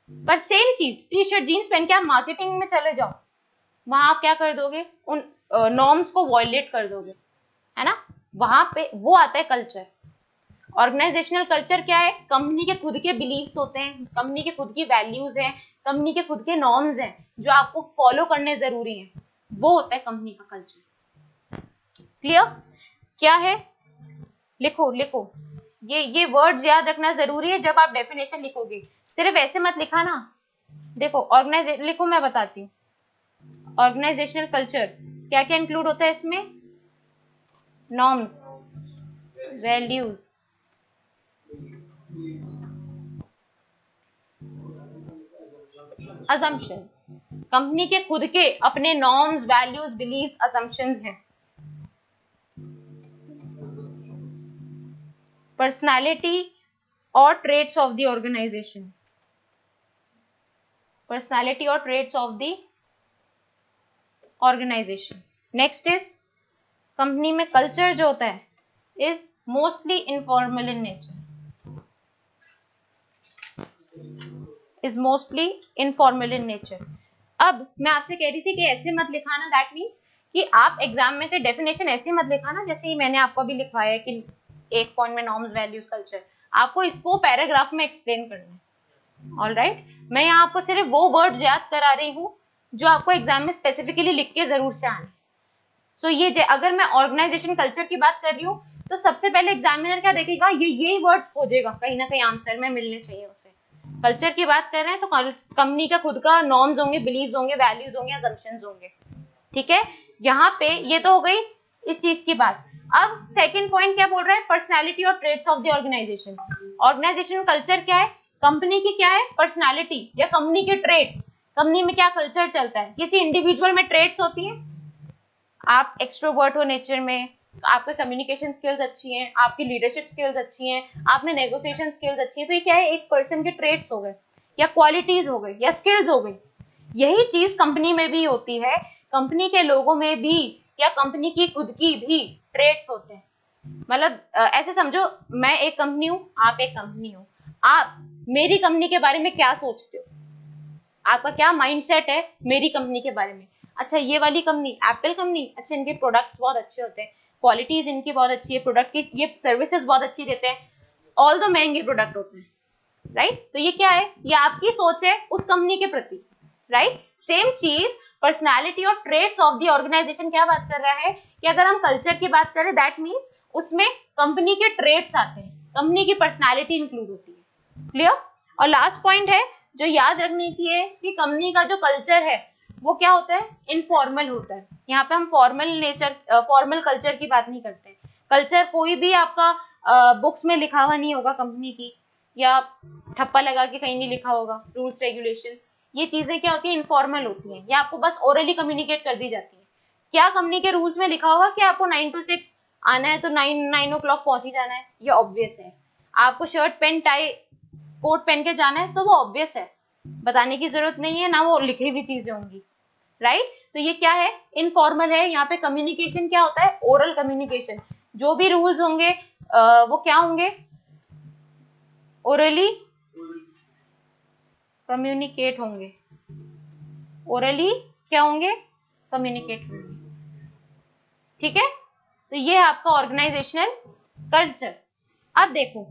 बट सेम चीज टी शर्ट जीन्स पहन के आप मार्केटिंग में चले जाओ, वहां आप क्या कर दोगे, उन नॉर्म्स को वॉयलेट कर दोगे, है ना? वहां पे वो आता है कल्चर। ऑर्गेनाइजेशनल कल्चर क्या है, कंपनी के खुद के बिलीव्स होते हैं, कंपनी के खुद की वैल्यूज हैं, कंपनी के खुद के नॉर्म्स हैं जो आपको फॉलो करने जरूरी हैं, वो होता है कंपनी का कल्चर। क्लियर? क्या है, लिखो लिखो, ये वर्ड्स याद रखना जरूरी है जब आप डेफिनेशन लिखोगे। सिर्फ ऐसे मत लिखा ना। देखो ऑर्गेनाइजेशन लिखो, मैं बताती हूँ। ऑर्गेनाइजेशनल कल्चर क्या क्या इंक्लूड होता है इसमें, नॉर्म्स, वैल्यूज, असम्पशंस। कंपनी के खुद के अपने नॉर्म्स, वैल्यूज, बिलीव्स, असम्पशंस हैं। पर्सनालिटी और traits of the organisation, personality और traits of the organisation. Next is, company में कल्चर जो होता है is mostly informal in nature, is mostly informal in nature. अब मैं आपसे कह रही थी कि ऐसे मत लिखाना, दैट मीन्स कि आप एग्जाम में के डेफिनेशन ऐसे मत लिखाना जैसे ही मैंने आपको अभी लिखवाया है कि एक पॉइंट में नॉर्म्स, वैल्यूज, कल्चर। आपको इसको पैराग्राफ में एक्सप्लेन करना है। ऑलराइट, मैं यहाँ आपको सिर्फ वो वर्ड्स याद करा रही हूँ जो आपको एग्जाम में स्पेसिफिकली लिख के जरूर से आने। सो ये अगर मैं ऑर्गेनाइजेशन कल्चर की बात कर रही हूँ तो सबसे पहले एग्जामिनर क्या देखेगा, यही वर्ड्स खोजेगा कहीं ना कहीं आंसर में मिलने चाहिए उसे। कल्चर की बात कर रहे हैं तो कंपनी का खुद का नॉर्म्स होंगे, बिलीव्स होंगे, वैल्यूज होंगे, असम्पशंस होंगे। ठीक है, यहाँ पे ये तो हो गई इस चीज की बात। अब सेकंड पॉइंट क्या बोल रहा है, पर्सनालिटी और traits of the organisation. Organisation culture क्या है, कंपनी की क्या है पर्सनालिटी या कंपनी के ट्रेट्स, कंपनी में क्या कल्चर चलता है। किसी इंडिविजुअल में ट्रेट्स होती है, आप एक्सट्रोवर्ट हो नेचर में, आपके कम्युनिकेशन स्किल्स अच्छी हैं, आपकी लीडरशिप स्किल्स अच्छी हैं, आप में नेगोशिएशन स्किल्स अच्छी हैं, तो ये क्या है, एक पर्सन के ट्रेट्स हो गए या क्वालिटीज हो गई या स्किल्स हो गई। यही चीज कंपनी में भी होती है, कंपनी के लोगों में भी या कंपनी की खुद की भी ट्रेट्स होते हैं। मतलब ऐसे समझो मैं एक कंपनी हूं, आप एक कंपनी हो, आप मेरी कंपनी के बारे में क्या सोचते हो, आपका क्या माइंडसेट है मेरी कंपनी के बारे में। अच्छा ये वाली कंपनी एप्पल कंपनी, अच्छा इनके प्रोडक्ट्स बहुत अच्छे होते हैं, क्वालिटीज इनकी बहुत अच्छी है, प्रोडक्ट की ये सर्विसेज बहुत अच्छी देते हैं, ऑल दो महंगे प्रोडक्ट होते हैं, राइट। तो ये क्या है, ये आपकी सोच है उस कंपनी के प्रति, राइट। सेम चीज पर्सनालिटी और ट्रेट्स ऑफ द ऑर्गेनाइजेशन क्या बात कर रहा है कि अगर हम कल्चर की बात करें दैट मीन्स उसमें कंपनी के ट्रेट्स आते हैं, कंपनी की पर्सनालिटी इंक्लूड होती है। क्लियर। और लास्ट पॉइंट है जो याद रखने की है कि कंपनी का जो कल्चर है वो क्या होता है, इनफॉर्मल होता है। यहाँ पे हम फॉर्मल कल्चर की बात नहीं करते हैं। कल्चर कोई भी आपका बुक्स में लिखा हुआ नहीं होगा कंपनी की, या ठप्पा लगा के कहीं नहीं लिखा होगा, रूल्स रेगुलेशन। ये चीजें क्या होती है, इनफॉर्मल होती हैं, या आपको बस ओरली कम्युनिकेट कर दी जाती है। क्या कंपनी के रूल्स में लिखा होगा कि आपको 9 to 6 आना है तो 9 o'clock पहुंच ही जाना है, ये ऑब्वियस है। आपको शर्ट पेंट टाई कोट पहन के जाना है तो वो ऑब्वियस है, बताने की जरूरत नहीं है, ना वो लिखी हुई चीजें होंगी, राइट। तो ये क्या है, इनफॉर्मल है। यहाँ पे कम्युनिकेशन क्या होता है, ओरल कम्युनिकेशन। जो भी रूल्स होंगे वो क्या होंगे, ओरली कम्युनिकेट होंगे, ओरली क्या होंगे, कम्युनिकेट होंगे। ठीक है, तो ये है आपका ऑर्गेनाइजेशनल कल्चर। अब देखो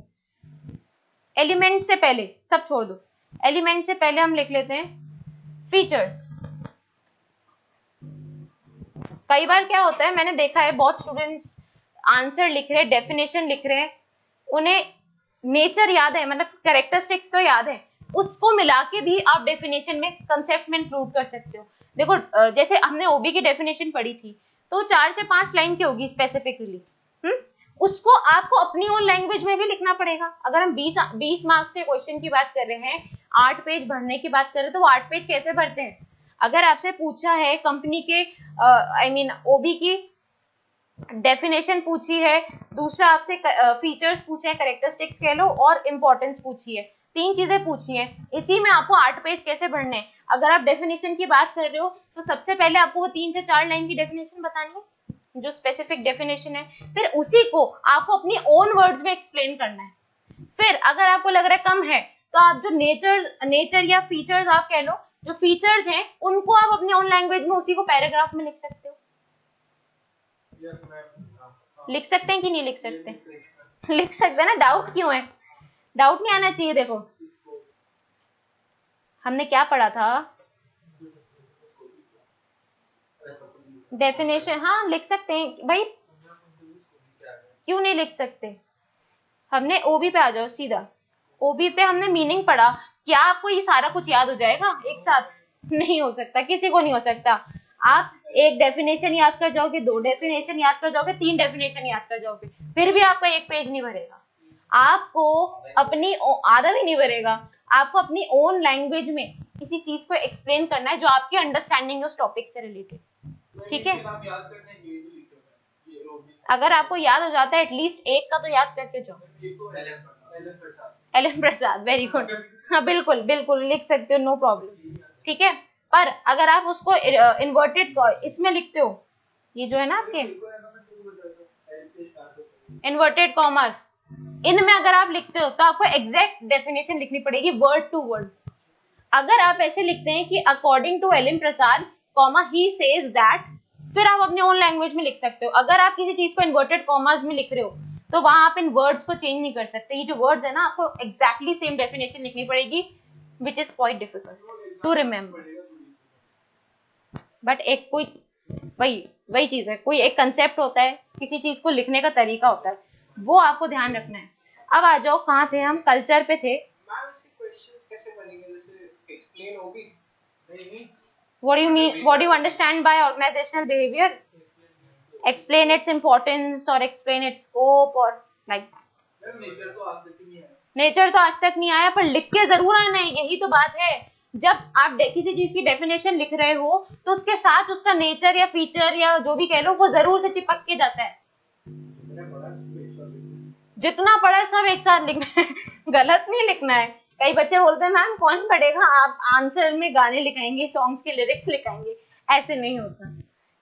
एलिमेंट से पहले सब छोड़ दो, एलिमेंट से पहले हम लिख लेते हैं फीचर्स। कई बार क्या होता है, मैंने देखा है बहुत स्टूडेंट्स आंसर लिख रहे हैं, डेफिनेशन लिख रहे हैं, उन्हें नेचर याद है, मतलब कैरेक्टरिस्टिक्स तो याद है, उसको मिला के भी आप डेफिनेशन में कंसेप्ट में इंक्लूड कर सकते हो। देखो जैसे हमने ओबी की डेफिनेशन पढ़ी थी तो 4 से 5 लाइन की होगी स्पेसिफिकली, उसको आपको अपनी ओन लैंग्वेज में भी लिखना पड़ेगा। अगर हम 20 मार्क्स से क्वेश्चन की बात कर रहे हैं, 8 पेज भरने की बात कर रहे हैं, तो वो 8 पेज कैसे भरते हैं। अगर आपसे पूछा है कंपनी के ओबी की डेफिनेशन पूछी है, दूसरा आपसे फीचर्स पूछे हैं, कैरेक्टरिस्टिक्स कह लो, और इंपॉर्टेंस पूछी है, 3 चीजें पूछी हैं, इसी में आपको 8 पेज कैसे भरने हैं। अगर आप डेफिनेशन की बात कर रहे हो तो सबसे पहले आपको वो 3 से 4 लाइन की डेफिनेशन बतानी है, जो स्पेसिफिक डेफिनेशन है, फिर उसी को आपको अपनी ओन वर्ड्स में एक्सप्लेन करना है। फिर अगर आपको लग रहा है कम है तो आप जो नेचर या फीचर्स आप कह लो, जो फीचर्स हैं उनको आप अपनी ओन लैंग्वेज में उसी को पैराग्राफ में लिख सकते हो। लिख सकते हैं कि नहीं लिख सकते, लिख सकते हैं ना, डाउट क्यों है, डाउट नहीं आना चाहिए। देखो हमने क्या पढ़ा था, डेफिनेशन, हाँ लिख सकते हैं भाई, क्यों नहीं लिख सकते। हमने ओबी पे आ जाओ सीधा, ओबी पे हमने मीनिंग पढ़ा, क्या आपको ये सारा कुछ याद हो जाएगा एक साथ, नहीं हो सकता, किसी को नहीं हो सकता। आप एक डेफिनेशन याद कर जाओगे, 2 डेफिनेशन याद कर जाओगे, 3 डेफिनेशन याद कर जाओगे, फिर भी आपका एक पेज नहीं भरेगा, आपको अपनी आधा भी नहीं भरेगा। आपको अपनी ओन लैंग्वेज में किसी चीज को एक्सप्लेन करना है जो आपकी अंडरस्टैंडिंग है उस टॉपिक से रिलेटेड, ठीक है। अगर आपको याद हो जाता है एटलीस्ट एक का तो याद करके जाओ। एलन प्रसाद, वेरी गुड, हाँ बिल्कुल बिल्कुल लिख सकते हो, नो प्रॉब्लम, ठीक है। पर अगर आप उसको इन्वर्टेड इसमें लिखते हो, ये जो है ना आपके इन्वर्टेड कॉमर्स, इनमें अगर आप लिखते हो तो आपको एग्जैक्ट डेफिनेशन लिखनी पड़ेगी वर्ड टू वर्ड। अगर आप ऐसे लिखते हैं कि according to Alan Prasad comma he says that, फिर आप अपने ओन लैंग्वेज में लिख सकते हो। अगर आप किसी चीज को इन्वर्टेड कॉमास में लिख रहे हो तो वहां आप इन वर्ड्स को चेंज नहीं कर सकते, ये जो वर्ड्स है ना आपको एग्जैक्टली सेम डेफिनेशन लिखनी पड़ेगी, which is quite difficult to remember. But एक कोई वही वही चीज है, कोई एक कंसेप्ट होता है, किसी चीज को लिखने का तरीका होता है, वो आपको ध्यान रखना है। अब आ जाओ, कहाँ थे हम, कल्चर पे थे। मैम इसके क्वेश्चन कैसे बनेंगे, जैसे एक्सप्लेन होगी नहीं? What do you mean? What do you understand by organizational behavior? Explain its importance or explain its scope or like that. Ma'am nature तो आज तक नहीं है। नेचर तो आज तक नहीं आया, पर लिख के जरूर आना है, यही तो बात है। जब आप किसी चीज की डेफिनेशन लिख रहे हो तो उसके साथ उसका नेचर या फीचर या जो भी कह लो वो जरूर से चिपक के जाता है। जितना पढ़ा है सब एक साथ लिखना है, गलत नहीं लिखना है। कई बच्चे बोलते हैं मैम कौन पढ़ेगा, आप आंसर में गाने लिखाएंगे, सॉन्ग्स के लिरिक्स लिखाएंगे, ऐसे नहीं होता,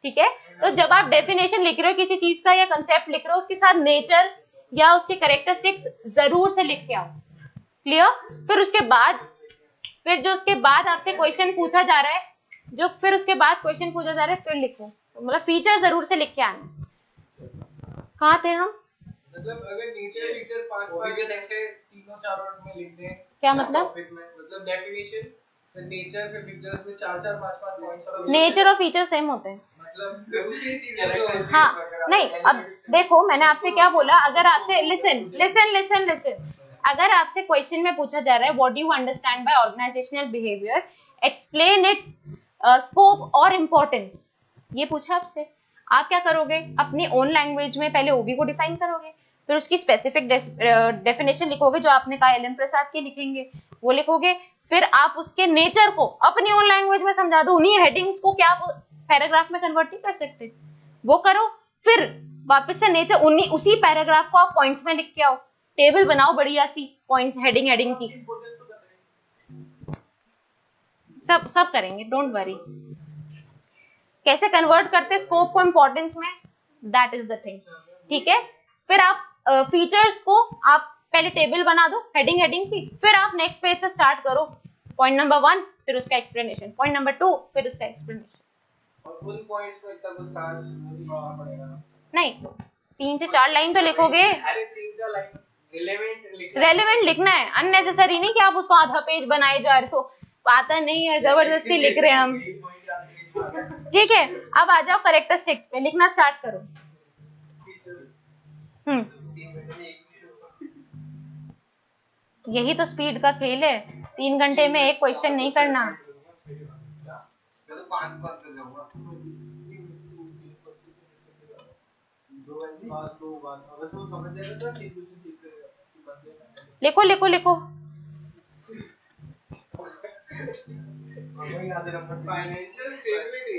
ठीक है। तो जब आप डेफिनेशन लिख रहे हो किसी चीज का या कंसेप्ट लिख रहे हो, उसके साथ नेचर या उसके कैरेक्टरिस्टिक्स जरूर से लिख के आओ, क्लियर। फिर उसके बाद उसके बाद आपसे क्वेश्चन पूछा जा रहा है, फिर लिखो, मतलब फीचर जरूर से लिख के आना। कहाँ थे हम? मतलब अगर नेचर फीचर 5 ऐसे तीनों चारों में लिख दें, क्या मतलब? मतलब डेफिनेशन, फिर नेचर, फिर फीचर्स में 4-4 5-5 पॉइंट्स। नेचर और फीचर सेम होते हैं, मतलब उसी चीज है जो हाँ नहीं। अब देखो मैंने आपसे क्या बोला, अगर आपसे लिसन, अगर आपसे क्वेश्चन में पूछा जा रहा है what do you understand by organisational behaviour, explain its scope और इम्पोर्टेंस, ये पूछा आपसे, आप क्या करोगे, अपनी ओन लैंग्वेज में पहले ओबी को डिफाइन करोगे, फिर उसकी स्पेसिफिक डेफिनेशन लिखोगे, जो आपने कहा एलन प्रसाद के लिखेंगे वो लिखोगे, फिर आप उसके नेचर को अपनी ओन लैंग्वेज में समझा दो, उन्हीं हेडिंग्स को क्या आप पैराग्राफ में कन्वर्ट नहीं कर सकते, वो करो, फिर वापस से नेचर उसी पैराग्राफ को आप पॉइंट्स में लिख के आओ, टेबल बनाओ बढ़िया सी पॉइंट्स हेडिंग की, सब करेंगे, डोंट वरी। कैसे कन्वर्ट करते स्कोप को इंपॉर्टेंस में, दैट इज द थिंग, ठीक है। फिर आप फीचर्स को आप पहले टेबल बना दो हेडिंग की, फिर आप नेक्स्ट पेज से स्टार्ट करो, पॉइंट नंबर 1 फिर उसका एक्सप्लेनेशन, पॉइंट नंबर 2 फिर उसका एक्सप्लेनेशन। और उन पॉइंट्स में इतना कुछ खास नहीं लिखना पड़ेगा, नहीं 3 से 4 लाइन तो लिखोगे, अरे 3-4 लाइन रेलेवेंट लिखना है, अननेसेसरी नहीं कि आप उसको आधा पेज बनाए जा रहे हो, आता नहीं है जबरदस्ती लिख रहे हैं हम, ठीक है। अब आ जाओ कैरेक्टरिस्टिक्स पे, लिखना स्टार्ट करो। यही तो स्पीड का खेल है, 3 घंटे में एक क्वेश्चन नहीं करना। लिखो financial stability,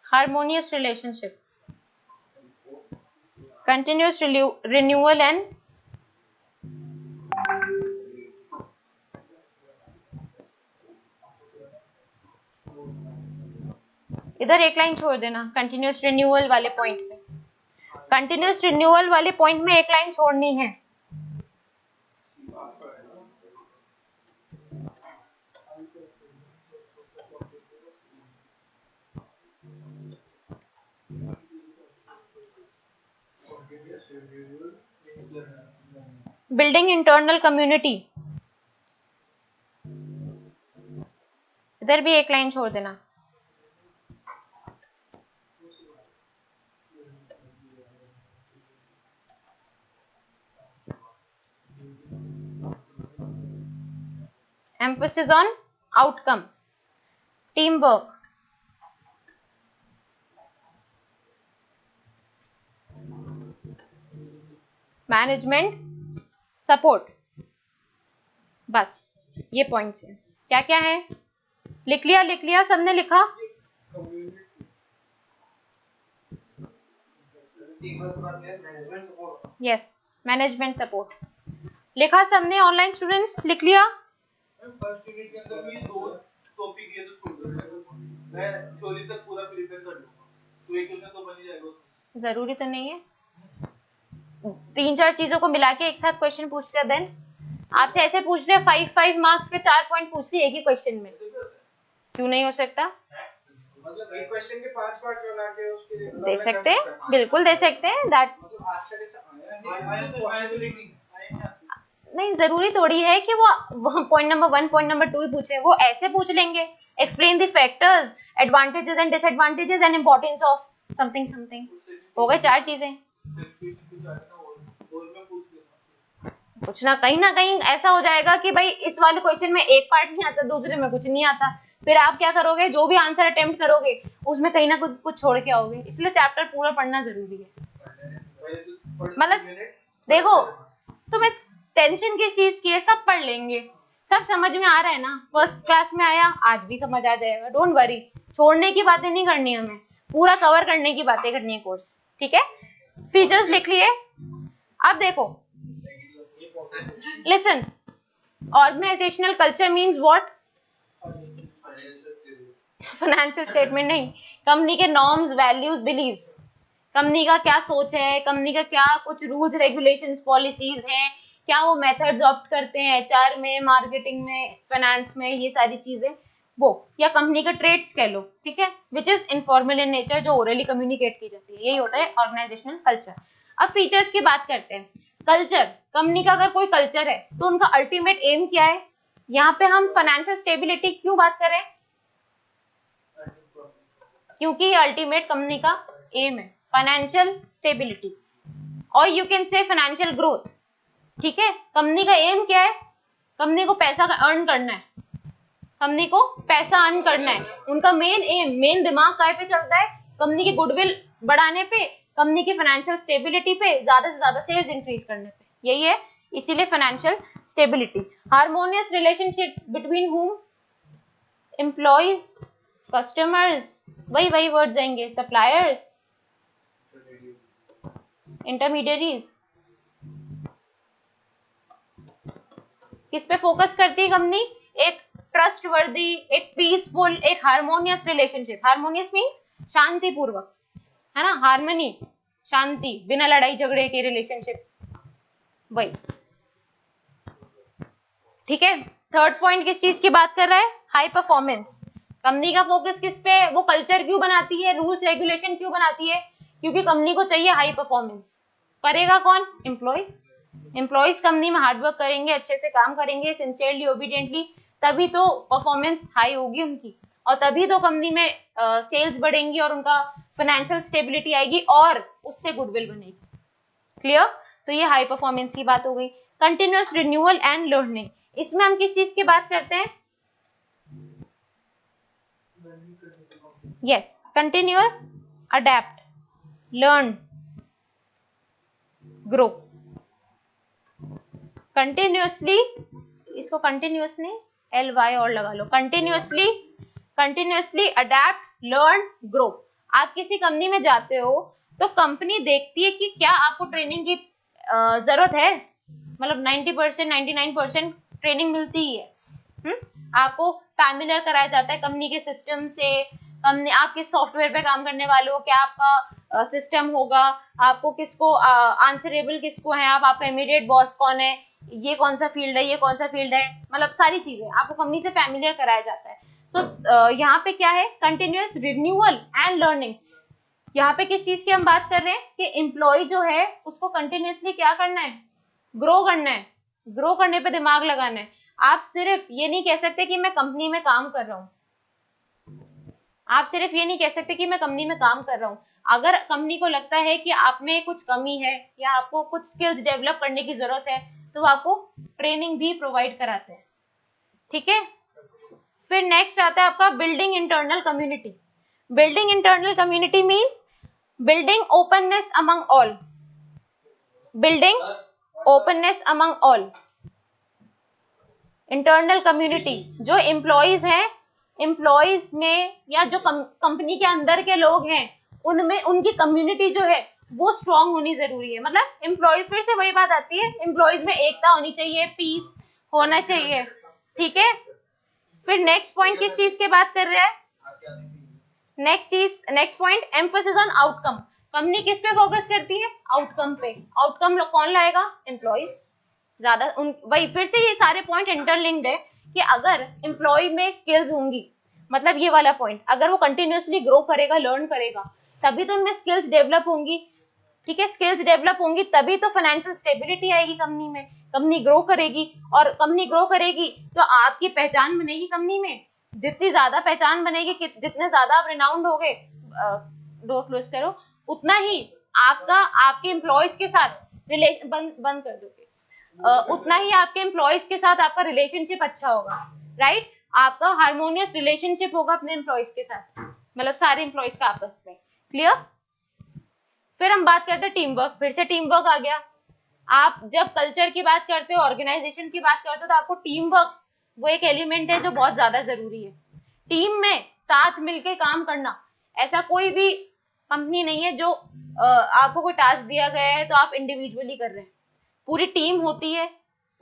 harmonious relationship, continuous renewal and इधर एक लाइन छोड़ देना, कंटिन्यूअस रिन्यूअल वाले पॉइंट पे, कंटिन्यूअस रिन्यूअल वाले पॉइंट में एक लाइन छोड़नी है। बिल्डिंग इंटरनल कम्युनिटी, इधर भी एक लाइन छोड़ देना। Emphasis on outcome, teamwork, management, support, बस ये पॉइंट्स हैं। क्या क्या है, लिख लिया सबने लिखा? यस, मैनेजमेंट सपोर्ट लिखा सबने, ऑनलाइन स्टूडेंट्स लिख लिया? फर्स्ट यूनिट के अंदर भी 2 टॉपिक ये तो छोड़ दो, मैं थ्योरी तक पूरा प्रिपेयर कर लूंगा, तो एक क्वेश्चन तो बन ही जाएगा। जरूरी तो नहीं है, 3-4 चीजों को मिला के एक साथ क्वेश्चन पूछते हैं, देन आपसे ऐसे पूछ रहे 5 मार्क्स के 4 पॉइंट पूछ रही एक ही क्वेश्चन में, क्यों नहीं हो सकता? मतलब एक क्वेश्चन के 5 पार्ट बना के उसके दे सकते हैं, बिल्कुल दे सकते हैं दैट। मतलब आज तक ऐसा आया पॉसिबिलिटी नहीं जरूरी थोड़ी है कि वो पॉइंट नंबर 1 पॉइंट नंबर 2 ही पूछे, वो ऐसे पूछ लेंगे explain the factors advantages and disadvantages and importance of something something, हो गए 4 चीजें। कुछ ना कहीं ऐसा हो जाएगा कि भाई इस वाले क्वेश्चन में एक पार्ट नहीं आता, दूसरे में कुछ नहीं आता, फिर आप क्या करोगे, जो भी आंसर अटेम्प्ट करोगे उसमें कहीं ना कुछ छोड़ के आओगे, इसलिए चैप्टर पूरा पढ़ना जरूरी है। मतलब देखो तुम्हें टेंशन किस चीज की है, सब पढ़ लेंगे, सब समझ में आ रहा है ना, फर्स्ट क्लास में आया आज भी समझ आ जाएगा, डोंट वरी, छोड़ने की बातें नहीं करनी हमें, पूरा कवर करने की बातें करनी है कोर्स, ठीक है। फीचर्स लिख लिए। अब देखो listen, organisational culture means what, financial statement नहीं, कंपनी के नॉर्म्स वैल्यूज बिलीव्स, कंपनी का क्या सोच है, कंपनी का क्या कुछ रूल्स रेगुलेशंस पॉलिसीज हैं, क्या वो मेथड्स ऑप्ट करते हैं एचआर में, मार्केटिंग में, फाइनेंस में, ये सारी चीजें वो, या कंपनी का ट्रेड्स कह लो, ठीक है, which is informal in nature, जो ओरली कम्युनिकेट की जाती है, यही होता है ऑर्गेनाइजेशनल कल्चर। अब फीचर्स की बात करते हैं। कल्चर, कंपनी का अगर कोई कल्चर है तो उनका अल्टीमेट एम क्या है, यहाँ पे हम फाइनेंशियल स्टेबिलिटी क्यों बात करें, क्योंकि ये अल्टीमेट कंपनी का एम है, फाइनेंशियल स्टेबिलिटी, और you can say financial growth, ठीक है। कंपनी का एम क्या है, कंपनी को पैसा अर्न करना है, कंपनी को पैसा अर्न करना है, उनका मेन एम, मेन दिमाग काय पे चलता है, कंपनी की गुडविल बढ़ाने पे, कंपनी की फाइनेंशियल स्टेबिलिटी पे, ज्यादा से ज्यादा सेल्स इंक्रीज करने पे, यही है, इसीलिए financial stability. Harmonious relationship between हुम, एम्प्लॉइज, कस्टमर्स, वही वर्ड जाएंगे, सप्लायर्स, इंटरमीडियरीज, किस पे फोकस करती है कंपनी, एक ट्रस्टवर्दी, एक पीसफुल, एक हार्मोनियस रिलेशनशिप, हार्मोनियस मींस शांतिपूर्वक, है ना, हार्मनी, शांति, बिना लड़ाई झगड़े के रिलेशनशिप, वही, ठीक है। थर्ड पॉइंट किस चीज की बात कर रहा है, हाई परफॉर्मेंस, कंपनी का फोकस किस पे है, वो कल्चर क्यों बनाती है, रूल्स रेगुलेशन क्यों बनाती है, क्योंकि कंपनी को चाहिए हाई परफॉर्मेंस, करेगा कौन, एम्प्लॉइज, एम्प्लॉइज कंपनी में हार्डवर्क करेंगे, अच्छे से काम करेंगे, सिंसियरली, ओबीडियंटली, तभी तो परफॉर्मेंस हाई होगी उनकी, और तभी तो कंपनी में सेल्स बढ़ेंगी और उनका फाइनेंशियल स्टेबिलिटी आएगी और उससे गुडविल बनेगी, क्लियर। तो ये हाई परफॉर्मेंस की बात हो गई। कंटिन्यूअस रिन्यूअल एंड लर्निंग, इसमें हम किस चीज की बात करते हैं, yes, continuous, adapt, learn, grow, continuously, इसको कंटिन्यूअस नहीं LY और लगा लो, कंटिन्यूअसली अडेप्ट, लर्न, ग्रो। आप किसी कंपनी में जाते हो तो कंपनी देखती है कि क्या आपको ट्रेनिंग की जरूरत है, मतलब 90% 99% ट्रेनिंग मिलती ही है, आपको फैमिलियर कराया जाता है कंपनी के सिस्टम से, कंपनी, आप किस सॉफ्टवेयर पे काम करने वाले हो, क्या आपका सिस्टम होगा, आपको किसको आंसरेबल किसको है, आपका इमीडिएट बॉस कौन है, ये कौन सा फील्ड है, ये कौन सा फील्ड है, मतलब सारी चीजें आपको कंपनी से फैमिलियर कराया जाता है। सो यहाँ पे क्या है, कंटिन्यूअस रिन्यूअल एंड लर्निंग, यहाँ पे किस चीज की हम बात कर रहे हैं कि एम्प्लॉय जो है उसको कंटिन्यूअसली क्या करना है, ग्रो करना है, ग्रो करने पे दिमाग लगाना है। आप सिर्फ ये नहीं कह सकते कि मैं कंपनी में काम कर रहा हूँ, आप सिर्फ ये नहीं कह सकते कि मैं कंपनी में काम कर रहा हूँ, अगर कंपनी को लगता है कि आप में कुछ कमी है या आपको कुछ स्किल्स डेवलप करने की जरूरत है तो वो आपको ट्रेनिंग भी प्रोवाइड कराते हैं, ठीक है। फिर नेक्स्ट आता है आपका building internal community. Building internal community means building openness among all, building openness among all, internal community, जो एम्प्लॉइज हैं, एम्प्लॉइज में या जो कंपनी के अंदर के लोग हैं उनमें उनकी कम्युनिटी जो है वो स्ट्रांग होनी जरूरी है। मतलब एम्प्लॉइज, फिर से वही बात आती है, एम्प्लॉइज में एकता होनी चाहिए, पीस होना चाहिए, ठीक है। फिर नेक्स्ट पॉइंट किस चीज की बात कर रहा है, next point emphasis on outcome. Company किस पे फोकस करती है, आउटकम पे। आउटकम कौन लाएगा, एम्प्लॉइज ज्यादा। वही फिर से ये सारे पॉइंट इंटरलिंक्ड है कि अगर एम्प्लॉय में स्किल्स होंगी, मतलब ये वाला पॉइंट, अगर वो कंटिन्यूअसली ग्रो करेगा, लर्न करेगा, तभी तो उनमें स्किल्स डेवलप होंगी। ठीक है, स्किल्स डेवलप होंगी तभी तो फाइनेंशियल स्टेबिलिटी आएगी कंपनी में, कंपनी ग्रो करेगी, और कंपनी ग्रो करेगी तो आपकी पहचान बनेगी कंपनी में। जितनी ज्यादा पहचान बनेगी, जितने ज्यादा आप रिनाउंड होगे, डोर क्लोज करो, उतना ही आपका आपके एम्प्लॉयज के साथ बंद कर दोगे, उतना ही आपके एम्प्लॉयज के साथ आपका रिलेशनशिप अच्छा होगा, राइट? आपका हार्मोनियस रिलेशनशिप होगा अपने एम्प्लॉयज के साथ, मतलब सारे एम्प्लॉयज का आपस में। क्लियर? फिर हम बात करते हैं टीम वर्क। फिर से टीम वर्क आ गया। आप जब कल्चर की बात करते हो, ऑर्गेनाइजेशन की बात करते हो, तो आपको टीम वर्क वो एक एलिमेंट है जो बहुत ज्यादा जरूरी है। टीम में साथ मिलकर काम करना, ऐसा कोई भी कंपनी नहीं है जो आपको कोई टास्क दिया गया है तो आप इंडिविजुअली कर रहे हैं। पूरी टीम होती है,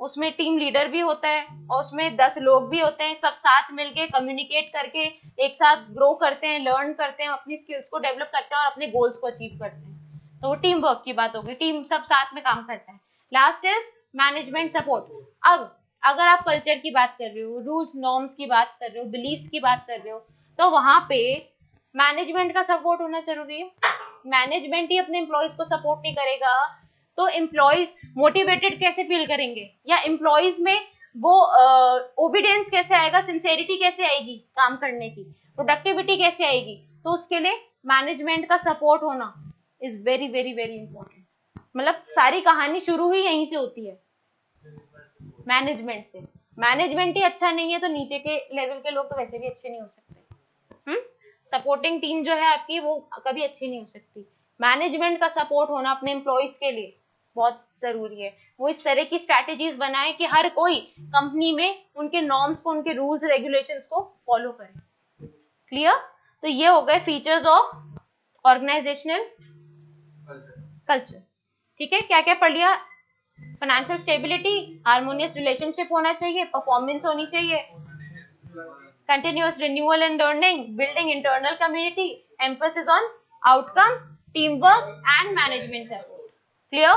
उसमें टीम लीडर भी होता है और उसमें 10 लोग भी होते हैं, सब साथ मिलके कम्युनिकेट करके एक साथ ग्रो करते हैं, लर्न करते हैं, अपनी स्किल्स को डेवलप करते हैं और अपने गोल्स को अचीव करते हैं। तो वो टीम वर्क की बात होगी, टीम सब साथ में काम करता है। Last is management support. अब अगर आप कल्चर की बात कर रहे हो, रूल्स नॉर्म्स की बात कर रहे हो, बिलीव्स की बात कर रहे हो, तो वहां पे मैनेजमेंट का सपोर्ट होना जरूरी है। मैनेजमेंट ही अपने एम्प्लॉयज को सपोर्ट नहीं करेगा तो एम्प्लॉयज मोटिवेटेड कैसे फील करेंगे, या एम्प्लॉयज में वो ओबीडियंस कैसे आएगा, सिंसेरिटी कैसे आएगी काम करने की, प्रोडक्टिविटी कैसे आएगी। तो उसके लिए मैनेजमेंट का सपोर्ट होना is very very very important. मतलब सारी कहानी शुरू ही यहीं से होती है, मैनेजमेंट से। मैनेजमेंट ही अच्छा नहीं है तो नीचे के लेवल के लोग तो वैसे भी अच्छे नहीं हो सकते। सपोर्टिंग टीम जो है आपकी वो कभी अच्छी नहीं हो सकती। मैनेजमेंट का सपोर्ट होना अपने एम्प्लॉयज के लिए बहुत जरूरी है। वो इस तरह की स्ट्रैटेजीज बनाए कि हर कोई कंपनी में उनके नॉर्म्स को, उनके रूल्स रेगुलेशंस को फॉलो करे। क्लियर? तो ये हो गए फीचर्स ऑफ ऑर्गेनाइजेशनल कल्चर। ठीक है, क्या क्या पढ़ लिया? फाइनेंशियल स्टेबिलिटी, हार्मोनियस रिलेशनशिप होना चाहिए, परफॉर्मेंस होनी चाहिए, continuous renewal and learning, building internal community, emphasis on outcome, teamwork and management support. Clear?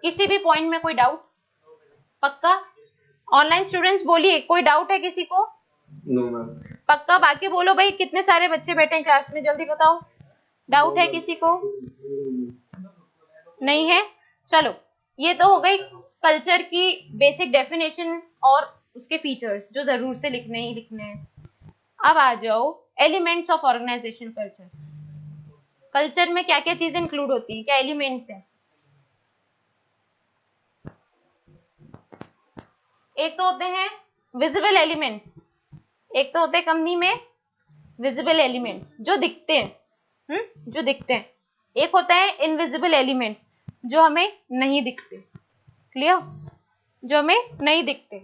किसी भी पॉइंट में कोई डाउट? पक्का? ऑनलाइन स्टूडेंट्स बोलिए, कोई डाउट है किसी को? No ma'am. पक्का? बाकी बोलो भाई, कितने सारे बच्चे बैठे हैं क्लास में, जल्दी बताओ। डाउट है किसी को? नहीं है? चलो, ये तो हो गई कल्चर की बेसिक डेफिनेशन और उसके फीचर्स जो जरूर से लिखने ही लिखने हैं। अब आ जाओ elements of organisation culture. Culture में क्या क्या चीजें इंक्लूड होती हैं, क्या एलिमेंट्स हैं? एक तो होते हैं विजिबल एलिमेंट्स, एक तो होते हैं कंपनी में विजिबल एलिमेंट्स जो दिखते हैं, जो दिखते हैं। एक होता है इनविजिबल एलिमेंट्स जो हमें नहीं दिखते। क्लियर? जो हमें नहीं दिखते,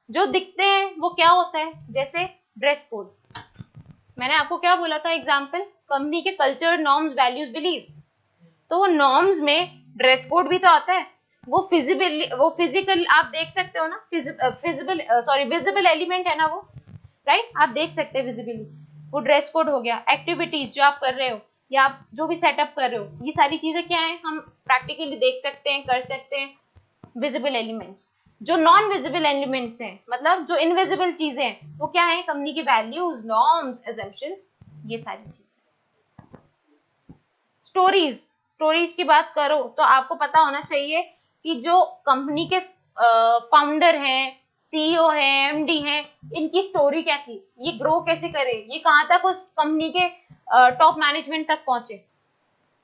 जो दिखते हैं वो क्या होता है? जैसे ड्रेस कोड। मैंने आपको क्या बोला था एग्जाम्पल? कंपनी के कल्चर, नॉर्म्स, वैल्यूज, बिलीव्स। तो वो नॉर्म्स में ड्रेस कोड भी तो आता है। वो फिजिकल आप देख सकते हो ना, विजिबल एलिमेंट है ना वो, राइट? आप देख सकते हैं विजिबली। वो ड्रेस कोड हो गया। एक्टिविटीज जो आप कर रहे हो या आप जो भी सेटअप कर रहे हो, ये सारी चीजें क्या है, हम प्रैक्टिकली देख सकते हैं, कर सकते हैं। Visible elements. जो नॉन विजिबल एलिमेंट्स हैं, मतलब जो इनविजिबल चीजें हैं, वो क्या है? कंपनी की वैल्यूज, नॉर्म्स, अजम्पशंस, ये सारी चीजें। स्टोरीज की बात करो तो आपको पता होना चाहिए कि जो कंपनी के फाउंडर हैं, सीईओ हैं, एमडी हैं, इनकी स्टोरी क्या थी, ये ग्रो कैसे करे, ये कहां तक उस कंपनी के टॉप मैनेजमेंट तक पहुंचे।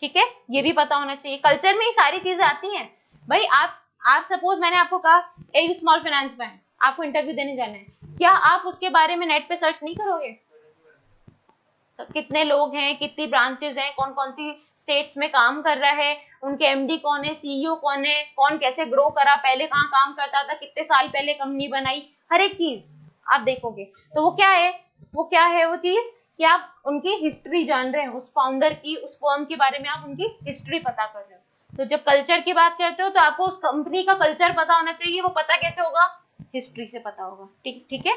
ठीक है, ये भी पता होना चाहिए। कल्चर में ही सारी चीजें आती हैं भाई। आप सपोज मैंने आपको कहा एक स्मॉल फाइनेंस बैंक, आपको इंटरव्यू देने जाना है, क्या आप उसके बारे में नेट पे सर्च नहीं करोगे? तो कितने लोग हैं, कितनी ब्रांचेस हैं, कौन कौन सी स्टेट्स में काम कर रहा है, उनके एमडी कौन है, सीईओ कौन है, कौन कैसे ग्रो करा, पहले कहाँ काम करता था, कितने साल पहले कंपनी बनाई, हर एक चीज आप देखोगे। तो वो क्या है वो चीज कि आप उनकी हिस्ट्री जान रहे हैं, उस फाउंडर की, उस फर्म के बारे में आप उनकी हिस्ट्री पता कर रहे हो। तो जब कल्चर की बात करते हो तो आपको उस कंपनी का कल्चर पता होना चाहिए। वो पता कैसे होगा? हिस्ट्री से पता होगा। ठीक है।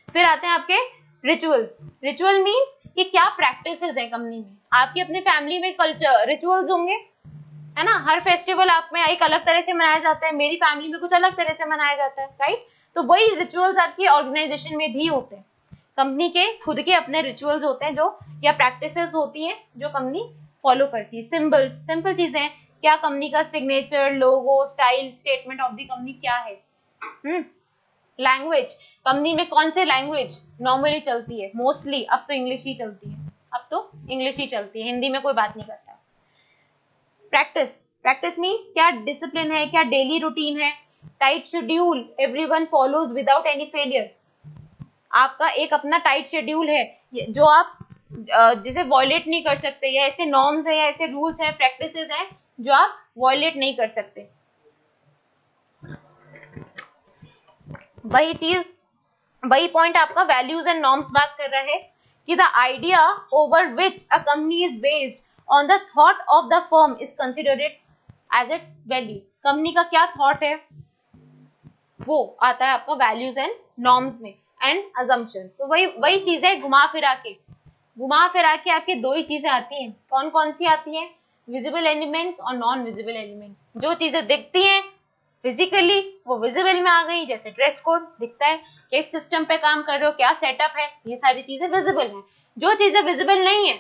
फिर आते हैं आपके रिचुअल्स। रिचुअल मीन्स कि क्या प्रैक्टिसेस है कंपनी में। आपकी अपने फैमिली में कल्चर रिचुअल्स होंगे, है ना? हर फेस्टिवल आप में एक अलग तरह से मनाया जाता है, मेरी फैमिली में कुछ अलग तरह से मनाया जाता है, राइट? तो वही रिचुअल्स आपकी ऑर्गेनाइजेशन में भी होते हैं। कंपनी के खुद के अपने रिचुअल्स होते हैं जो, या प्रैक्टिसेस होती हैं जो कंपनी फॉलो करती है। सिंबल्स, सिंपल चीजें हैं, क्या कंपनी का signature, logo, style, statement of the company क्या है। लैंग्वेज, कंपनी में कौन से लैंग्वेज नॉर्मली चलती है, मोस्टली अब तो इंग्लिश ही चलती है, अब तो इंग्लिश ही चलती है, हिंदी में कोई बात नहीं करता। प्रैक्टिस, प्रैक्टिस मीन्स क्या डिसिप्लिन है, क्या डेली रूटीन है। Tight schedule, everyone follows without any failure. आपका एक अपना टाइट शेड्यूल है जो आप जिसे वॉयलेट नहीं कर सकते, या ऐसे नॉर्म्स है या ऐसे रूल्स हैं, प्रैक्टिसेस हैं जो आप वॉयलेट नहीं कर सकते। वही चीज, वही पॉइंट आपका वैल्यूज एंड नॉर्म्स बात कर रहा है कि the idea over which a company is based on the thought of the firm is considered as its value. Company का क्या थॉट है वो आता है आपका वैल्यूज एंड नॉर्म्स में, एंड अजम्पशन। तो वही चीजें घुमा फिरा के आपके दो ही चीजें आती हैं। कौन कौन सी आती हैं? विजिबल एलिमेंट्स और नॉन विजिबल एलिमेंट्स। जो चीजें दिखती हैं फिजिकली वो विजिबल में आ गई, जैसे ड्रेस कोड दिखता है, किस सिस्टम पे काम कर रहे हो, क्या सेटअप है, ये सारी चीजें विजिबल हैं। जो चीजें विजिबल नहीं है,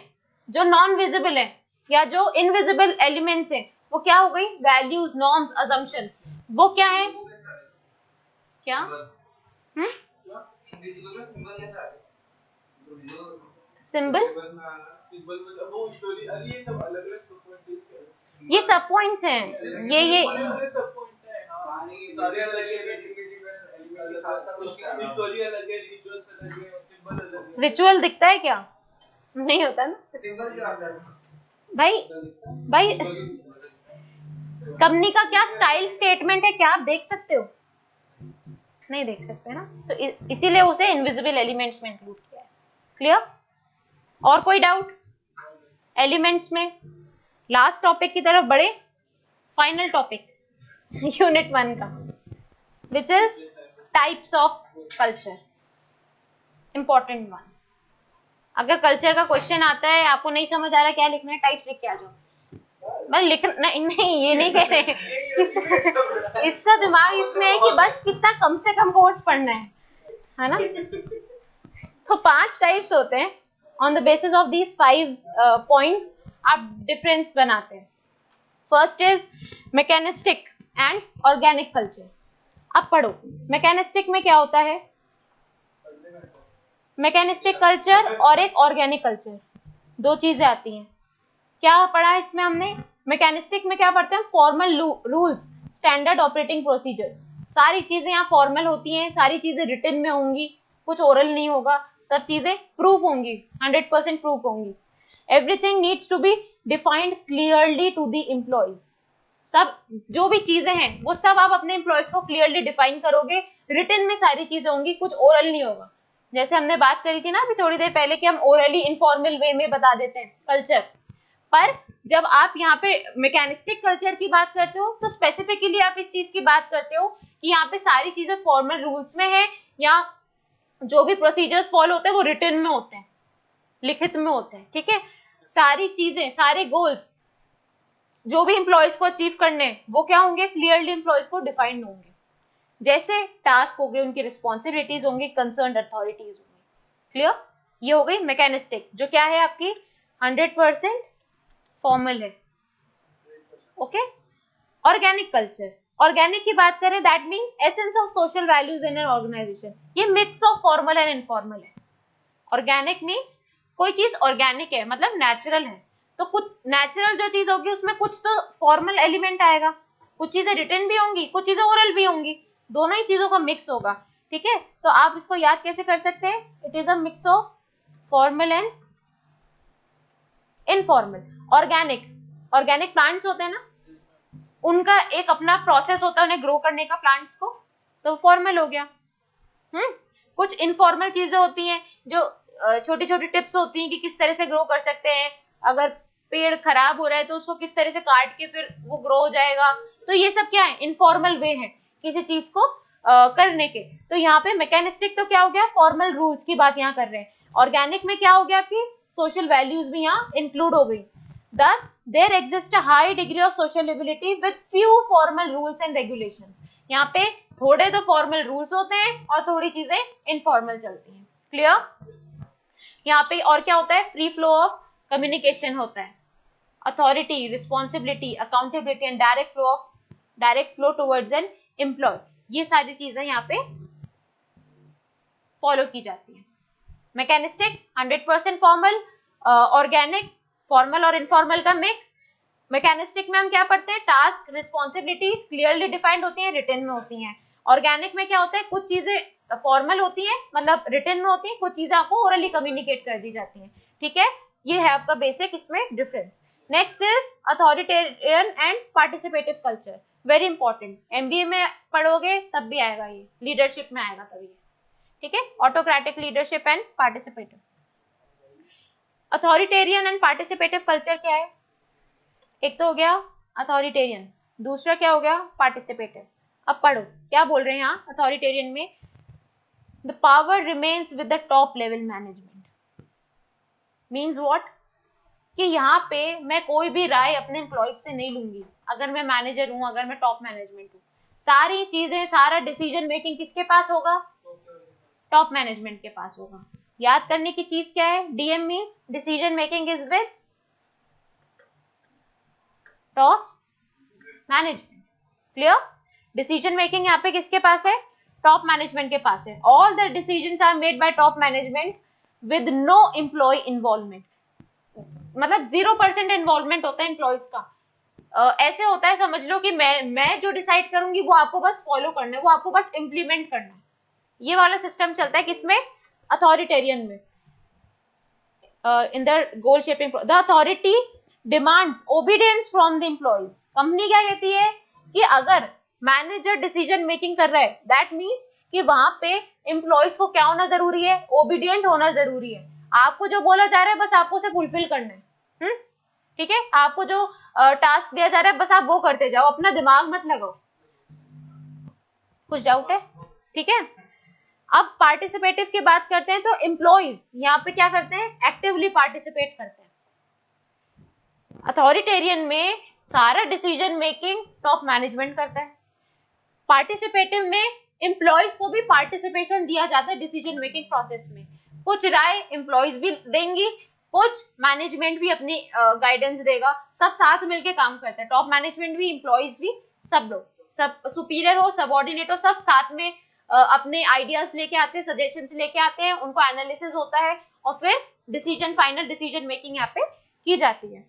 जो नॉन विजिबल है या जो इनविजिबल एलिमेंट्स हैं, वो क्या हो गई? Values, norms, assumptions. वो क्या है? क्या सिंबल, ये सब पॉइंट्स हैं, ये रिचुअल दिखता है क्या? नहीं होता ना भाई। कंपनी का क्या स्टाइल स्टेटमेंट है, क्या आप देख सकते हो? नहीं देख सकते ना, तो इसीलिए उसे इनविजिबल एलिमेंट्स में इंक्लूड किया है। क्लियर? और कोई डाउट एलिमेंट्स में? लास्ट टॉपिक की तरफ बढ़े, फाइनल टॉपिक यूनिट 1 का, which is types of culture, important one. अगर कल्चर का क्वेश्चन आता है, आपको नहीं समझ आ रहा क्या लिखना है, टाइप्स लिख के आ जाओ। बस लिखना नहीं, ये नहीं कह रहे इसका दिमाग इसमें है कि बस कितना कम से कम कोर्स पढ़ना है ना। तो 5 टाइप्स होते हैं। On the basis of these 5 points आप डिफरेंस बनाते हैं। First is mechanistic and organic culture. अब पढ़ो, मैकेनिस्टिक में क्या होता है? मैकेनिस्टिक कल्चर और एक ऑर्गेनिक कल्चर, दो चीजें आती हैं। क्या पढ़ा है इसमें हमने? मैकेनिस्टिक में क्या पढ़ते हैं? Formal rules, standard operating procedures. सारी चीजें यहाँ फॉर्मल होती हैं, सारी चीजें रिटन में होंगी, कुछ ओरल नहीं होगा, सब चीजें प्रूफ होंगी, 100% प्रूफ होंगी। Everything needs to be defined clearly to the employees. सब जो भी चीजें हैं वो सब आप अपने एम्प्लॉइज को क्लियरली डिफाइन करोगे, रिटन में सारी चीजें होंगी, कुछ ओरल नहीं होगा। जैसे हमने बात करी थी ना अभी थोड़ी देर पहले कि हम ओरली इनफॉर्मल वे में बता देते हैं कल्चर, पर जब आप यहाँ पे मैकेनिस्टिक कल्चर की बात करते हो तो स्पेसिफिकली आप इस चीज की बात करते हो कि यहाँ पे सारी चीजें फॉर्मल रूल्स में है, या जो भी प्रोसीजर्स फॉलो होते हैं वो रिटन में होते हैं, लिखित में होते हैं। ठीक है, सारी चीजें, सारे गोल्स जो भी एम्प्लॉयज को अचीव करने वो क्या होंगे? क्लियरली एम्प्लॉयज को डिफाइंड होंगे। जैसे टास्क हो गए, उनकी रिस्पॉन्सिबिलिटीज होंगी, कंसर्न्ड अथॉरिटीज होंगी। क्लियर? ये हो गई मैकेनिस्टिक, जो क्या है आपकी 100% फॉर्मल है। ओके। ऑर्गेनिक कल्चर, ऑर्गेनिक की बात करें that means essence of social values in an organization. ये mix of formal and informal है। ऑर्गेनिक मीन्स कोई चीज ऑर्गेनिक है मतलब नेचुरल है, तो कुछ नेचुरल जो चीज होगी उसमें कुछ तो फॉर्मल एलिमेंट आएगा, कुछ चीजें रिटन भी होंगी, कुछ चीजें ओरल भी होंगी, दोनों ही चीजों का मिक्स होगा। ठीक है, तो आप इसको याद कैसे कर सकते हैं? It is a mix of formal and informal. Organic plants होते हैं ना, उनका एक अपना प्रोसेस होता है उन्हें ग्रो करने का, प्लांट्स को, तो फॉर्मल हो गया। कुछ इनफॉर्मल चीजें होती हैं जो छोटी छोटी टिप्स होती हैं कि किस तरह से ग्रो कर सकते हैं, अगर पेड़ खराब हो रहा है तो उसको किस तरह से काट के फिर वो ग्रो हो जाएगा। तो ये सब क्या है? इनफॉर्मल वे है किसी चीज को करने के। तो यहाँ पे मैकेनिस्टिक तो क्या हो गया? फॉर्मल रूल्स की बात यहाँ कर रहे हैं। ऑर्गेनिक में क्या हो गया आपकी? सोशल वैल्यूज भी यहाँ इंक्लूड हो गई। Thus, there exists a high degree of social ability with few formal rules and regulations. यहाँ पे थोड़े तो फॉर्मल रूल्स होते हैं और थोड़ी चीजें इनफॉर्मल चलती हैं। क्लियर? यहाँ पे और क्या होता है, फ्री फ्लो ऑफ कम्युनिकेशन होता है, authority, responsibility, accountability and direct flow towards an employee, ये सारी चीजें यहाँ पे फॉलो की जाती है। मैकेनिस्टिक 100% फॉर्मल, ऑर्गेनिक फॉर्मल और इनफॉर्मल का मिक्स। मैकेनिस्टिक में हम क्या पढ़ते हैं, टास्क रिस्पॉन्सिबिलिटीज क्लियरली डिफाइंड होती हैं, रिटन में होती हैं। ऑर्गेनिक में क्या होता है, कुछ चीजें फॉर्मल होती हैं, मतलब रिटन में होती हैं, कुछ चीजें आपको ओरली कम्युनिकेट कर दी जाती हैं। ठीक है, ये है आपका बेसिक इसमें difference. Next is authoritarian and participative culture, very important, MBA में पढ़ोगे तब भी आएगा ये, लीडरशिप में आएगा तभी। ठीक है, autocratic leadership and participative. Authoritarian and participative culture क्या है, एक तो हो गया अथॉरिटेरियन, दूसरा क्या हो गया पार्टिसिपेटिव। अब पढ़ो क्या बोल रहे हैं यहाँ अथॉरिटेरियन में, the power remains with the top level management. Means what, कि यहाँ पे मैं कोई भी राय अपने एम्प्लॉयज से नहीं लूंगी, अगर मैं मैनेजर हूं, अगर मैं टॉप मैनेजमेंट हूँ, सारी चीजें, सारा डिसीजन मेकिंग किसके पास होगा, टॉप मैनेजमेंट के पास होगा। याद करने की चीज क्या है, DM means decision making is with top management. Clear, decision making यहाँ पे किसके पास है, टॉप मैनेजमेंट के पास है। All the decisions are made by top management with no employee involvement, मतलब 0% इन्वॉल्वमेंट होता है एम्प्लॉयज का। ऐसे होता है, समझ लो कि मैं जो डिसाइड करूंगी वो आपको बस फॉलो करना है, वो आपको बस इम्प्लीमेंट करना है। ये वाला सिस्टम चलता है किसमें, अथॉरिटेरियन में। In the goal shaping, the authority demands obedience from the employees. Company क्या कहती है कि अगर मैनेजर डिसीजन मेकिंग कर रहा है, दैट मीन्स कि वहां पे एम्प्लॉयज को क्या होना जरूरी है, ओबीडियंट होना जरूरी है। आपको जो बोला जा रहा है बस आपको उसे फुलफिल करना है। ठीक है, आपको जो टास्क दिया जा रहा है बस आप वो करते जाओ, अपना दिमाग मत लगाओ। कुछ डाउट है? ठीक है, अब पार्टिसिपेटिव की बात करते हैं, तो एम्प्लॉयज यहाँ पे क्या करते हैं, एक्टिवली पार्टिसिपेट करते हैं। अथॉरिटेरियन में सारा डिसीजन मेकिंग टॉप मैनेजमेंट करता है, पार्टिसिपेटिव में एम्प्लॉयज को भी पार्टिसिपेशन दिया जाता है डिसीजन मेकिंग प्रोसेस में। कुछ राय एम्प्लॉयज भी देंगी, कुछ मैनेजमेंट भी अपनी गाइडेंस देगा, सब साथ मिलके काम करते हैं, टॉप मैनेजमेंट भी, एम्प्लॉयज भी, सब लोग, सब सुपीरियर हो, सबऑर्डिनेट हो, सब साथ में अपने आइडियाज लेके आते हैं, सजेशंस लेके आते हैं, उनको एनालिसिस होता है और फिर डिसीजन, फाइनल डिसीजन मेकिंग यहाँ पे की जाती है।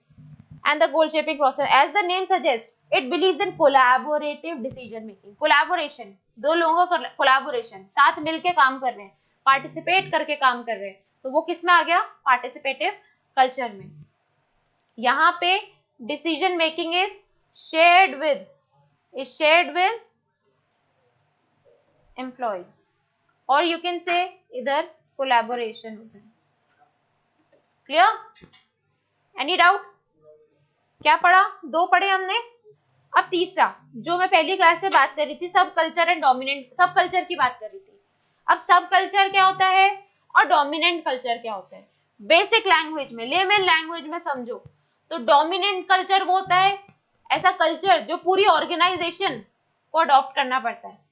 And the goal shaping process, as the name suggest, it believes in collaborative decision making. Collaboration, दो लोगों का कोलैबोरेशन, साथ मिलके काम कर रहे हैं, पार्टिसिपेट करके काम कर रहे हैं, तो वो किस में आ गया, पार्टिसिपेटिव कल्चर में। यहाँ पे decision making is shared with employees, और यू कैन से इधर कोलैबोरेशन। क्लियर? Any doubt? क्या पढ़ा, दो पढ़े हमने। अब तीसरा, जो मैं पहली क्लास से बात कर रही थी, सब कल्चर एंड डोमिनेंट, सब कल्चर की बात कर रही थी। अब सब कल्चर क्या होता है और डोमिनेंट कल्चर क्या होता है, बेसिक लैंग्वेज में, लेमन लैंग्वेज में समझो तो डोमिनेंट कल्चर वो होता है ऐसा कल्चर जो पूरी ऑर्गेनाइजेशन को अडॉप्ट करना पड़ता है।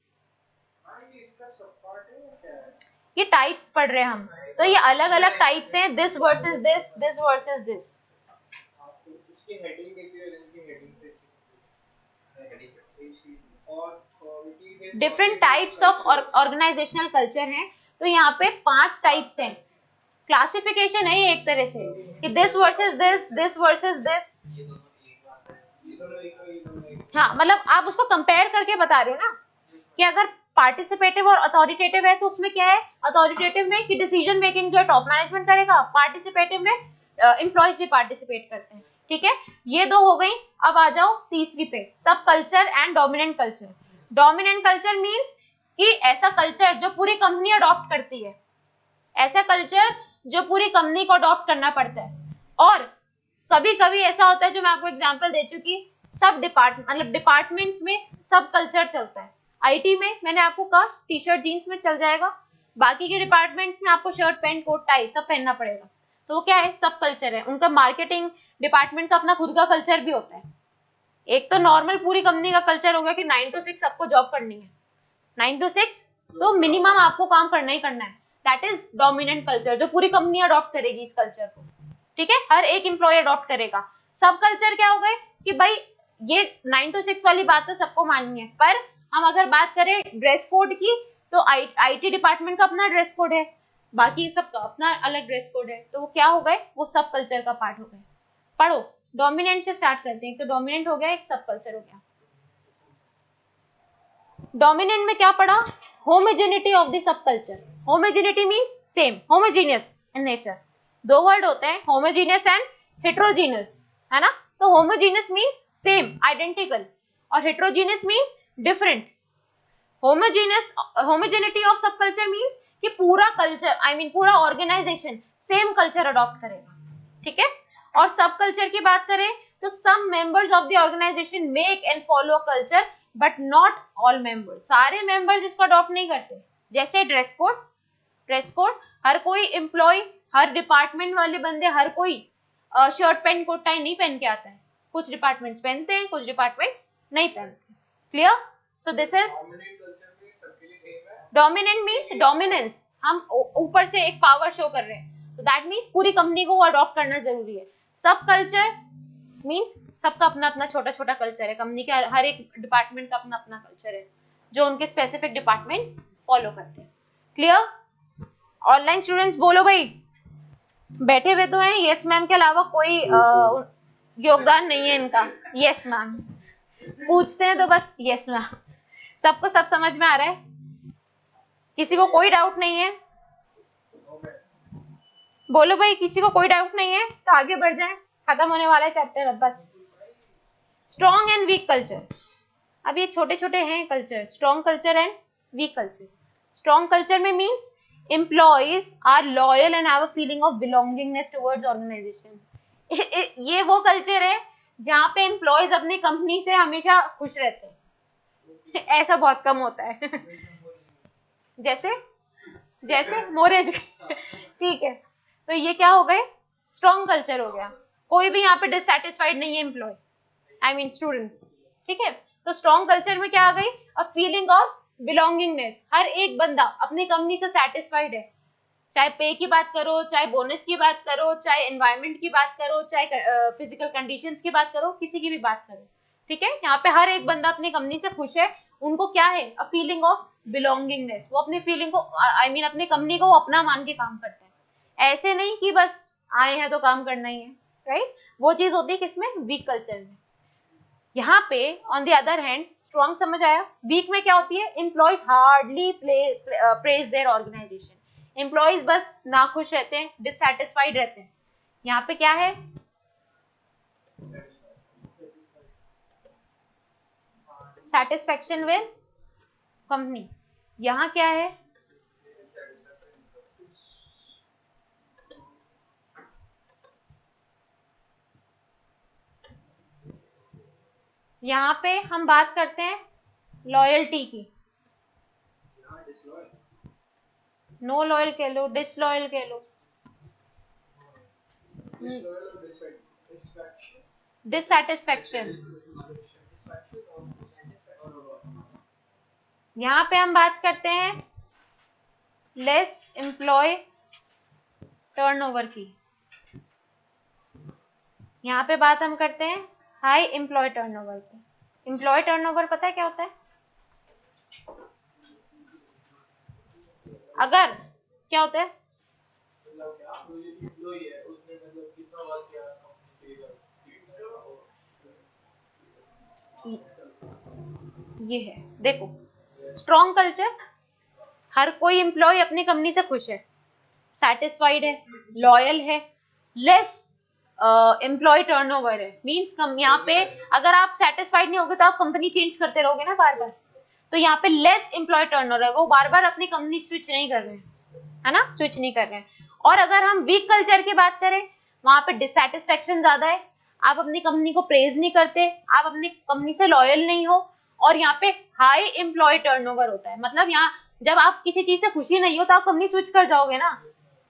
ये टाइप्स पढ़ रहे हैं हम, तो ये अलग अलग टाइप्स हैं, this versus this, this versus this. Different types of organisational culture हैं, तो यहाँ पे 5 टाइप्स हैं। क्लासिफिकेशन है एक तरह से कि this versus this, this versus this. हाँ, मतलब आप उसको कंपेयर करके बता रहे हो ना कि अगर पार्टिसिपेटिव और अथॉरिटेटिव है तो उसमें क्या है, अथॉरिटेटिव में कि डिसीजन मेकिंग जो है टॉप मैनेजमेंट करेगा, पार्टिसिपेटिव में एम्प्लॉयज भी पार्टिसिपेट करते हैं। ठीक है, ये दो हो गई। अब आ जाओ तीसरी पे, सब culture and dominant culture. Dominant culture means कि ऐसा कल्चर जो पूरी कंपनी अडॉप्ट करती है, ऐसा कल्चर जो पूरी कंपनी को अडॉप्ट करना पड़ता है। और कभी कभी ऐसा होता है, जो मैं आपको एग्जांपल दे चुकी, सब मतलब डिपार्टमेंट्स में सब कल्चर चलता है। आईटी में मैंने आपको कहा टी शर्ट जीन्स में चल जाएगा, बाकी के डिपार्टमेंट्स में आपको शर्ट पैंट कोट टाई सब पहनना पड़ेगा। तो वो क्या है, सब कल्चर है। उनका मार्केटिंग डिपार्टमेंट का अपना खुद का कल्चर भी होता है। एक तो नॉर्मल पूरी कंपनी का कल्चर हो गया कि 9 to 6 सबको जॉब करनी है, 9 to 6 तो मिनिमम आपको काम करना ही करना है। दैट इज डोमिनेंट कल्चर, जो पूरी कंपनी अडॉप्ट करेगी इस कल्चर को, ठीक है, हर एक एम्प्लॉय अडॉप्ट करेगा। सब कल्चर क्या हो गए कि भाई ये 9 to 6 वाली बात तो सबको माननी है, पर हम अगर बात करें ड्रेस कोड की तो आईटी डिपार्टमेंट का अपना ड्रेस कोड है, बाकी सबका अपना अलग ड्रेस कोड है, तो वो क्या हो गए, वो सब कल्चर का पार्ट हो गए। पढ़ो, डोमिनेंट से स्टार्ट करते हैं। तो डोमिनेंट हो गया, एक सब कल्चर हो गया। डोमिनेंट में क्या पढ़ा, homogeneity of the sub culture. Homogeneity means same, homogeneous in nature. दो वर्ड होते हैं, होमोजीनियस एंड हेट्रोजीनियस, है ना। तो होमोजीनियस मींस सेम, आइडेंटिकल, और heterogeneous means different. Homogeneity of सब कल्चर मींस कि पूरा कल्चर पूरा ऑर्गेनाइजेशन सेम कल्चर अडॉप्ट करेगा, ठीक है। और सब कल्चर की बात करें तो some members of the organisation make and follow culture but not all members. सारे मेंबर्स इसको अडॉप्ट नहीं करते। जैसे ड्रेस कोड हर कोई एम्प्लॉय, हर डिपार्टमेंट वाले बंदे, हर कोई शर्ट पैंट कोट टाई नहीं पहन के आता है। कुछ डिपार्टमेंट्स पहनते हैं, कुछ डिपार्टमेंट्स नहीं पहनते। Clear? So this is dominant means dominance, हम ऊपर से एक पावर शो कर रहे हैं, तो दैट मींस पूरी कंपनी को वो अडॉप्ट करना जरूरी है। सब कल्चर मींस सबका अपना अपना छोटा छोटा कल्चर है, कंपनी के हर एक डिपार्टमेंट का अपना अपना कल्चर है जो उनके स्पेसिफिक डिपार्टमेंट्स फॉलो करते हैं। क्लियर? ऑनलाइन स्टूडेंट्स बोलो भाई, बैठे हुए तो हैं, यस मैम के अलावा कोई योगदान नहीं है इनका। यस मैम पूछते हैं तो बस यस मैम। सबको सब समझ में आ रहा है? किसी को कोई डाउट नहीं है? बोलो भाई, किसी को कोई डाउट नहीं है तो आगे बढ़ जाएं, खत्म होने वाला है चैप्टर अब बस। स्ट्रॉन्ग एंड वीक कल्चर, अब ये छोटे छोटे हैं culture, strong culture and weak culture. Strong culture में means employees are loyal and have a feeling of belongingness towards organization। ये वो कल्चर है जहां पे एम्प्लॉयज अपनी कंपनी से हमेशा खुश रहते हैं। ऐसा बहुत कम होता है। जैसे मोर एजुकेशन, ठीक है। तो ये क्या हो गए, स्ट्रॉन्ग कल्चर हो गया। कोई भी यहाँ पे डिससैटिस्फाइड नहीं है एम्प्लॉय, स्टूडेंट्स, ठीक है। तो स्ट्रॉन्ग कल्चर में क्या आ गई, अ फीलिंग ऑफ बिलोंगिंगनेस। हर एक बंदा अपनी कंपनी से सेटिस्फाइड है, चाहे पे की बात करो, चाहे बोनस की बात करो, चाहे एनवायरनमेंट की बात करो, चाहे फिजिकल कंडीशंस की बात करो, किसी की भी बात करो, ठीक है। यहाँ पे हर एक बंदा अपनी कंपनी से खुश है। उनको क्या है, अ फीलिंग ऑफ बिलोंगिंगनेस। वो अपनी फीलिंग को अपनी कंपनी को अपना मान के काम करते हैं। ऐसे नहीं कि बस आए हैं तो काम करना ही है, राइट। वो चीज होती है किसमें, वीक कल्चर में। यहाँ पे on the other hand strong समझ आया। वीक में क्या होती है, employees hardly praise their organisation. Employees बस नाखुश रहते हैं, डिससैटिस्फाइड रहते हैं। यहाँ पे क्या है, सेटिस्फैक्शन विद कंपनी। यहाँ क्या है, यहाँ पे हम बात करते हैं लॉयल्टी की। नो लॉयल कह लो, डिसलॉयल कह लो, डिससैटिस्फैक्शन। यहाँ पे हम बात करते हैं लेस एम्प्लॉय टर्नओवर की। यहाँ पे बात हम करते हैं हाई एम्प्लॉय टर्नओवर की। एम्प्लॉय टर्नओवर पता है क्या होता है? अगर क्या होता है, ये है, देखो स्ट्रॉन्ग कल्चर, हर कोई एम्प्लॉय अपनी कंपनी से खुश है, सेटिस्फाइड है, लॉयल है, लेस एम्प्लॉय टर्नओवर है। मींस यहाँ पे अगर आप सेटिस्फाइड नहीं होगे तो आप कंपनी चेंज करते रहोगे ना बार बार। तो यहाँ पे लेस एम्प्लॉय टर्नओवर है, वो बार बार अपनी कंपनी स्विच नहीं कर रहे हैं, है ना, स्विच नहीं कर रहे हैं। और अगर हम वीक कल्चर की बात करें, वहां पे डिससैटिस्फैक्शन ज्यादा है, आप अपनी कंपनी को प्रेज नहीं करते, आप अपनी कंपनी से लॉयल नहीं हो, और यहाँ पे हाई एम्प्लॉय टर्नओवर होता है। मतलब यहाँ जब आप किसी चीज से खुशी नहीं हो तो आप कंपनी स्विच कर जाओगे ना,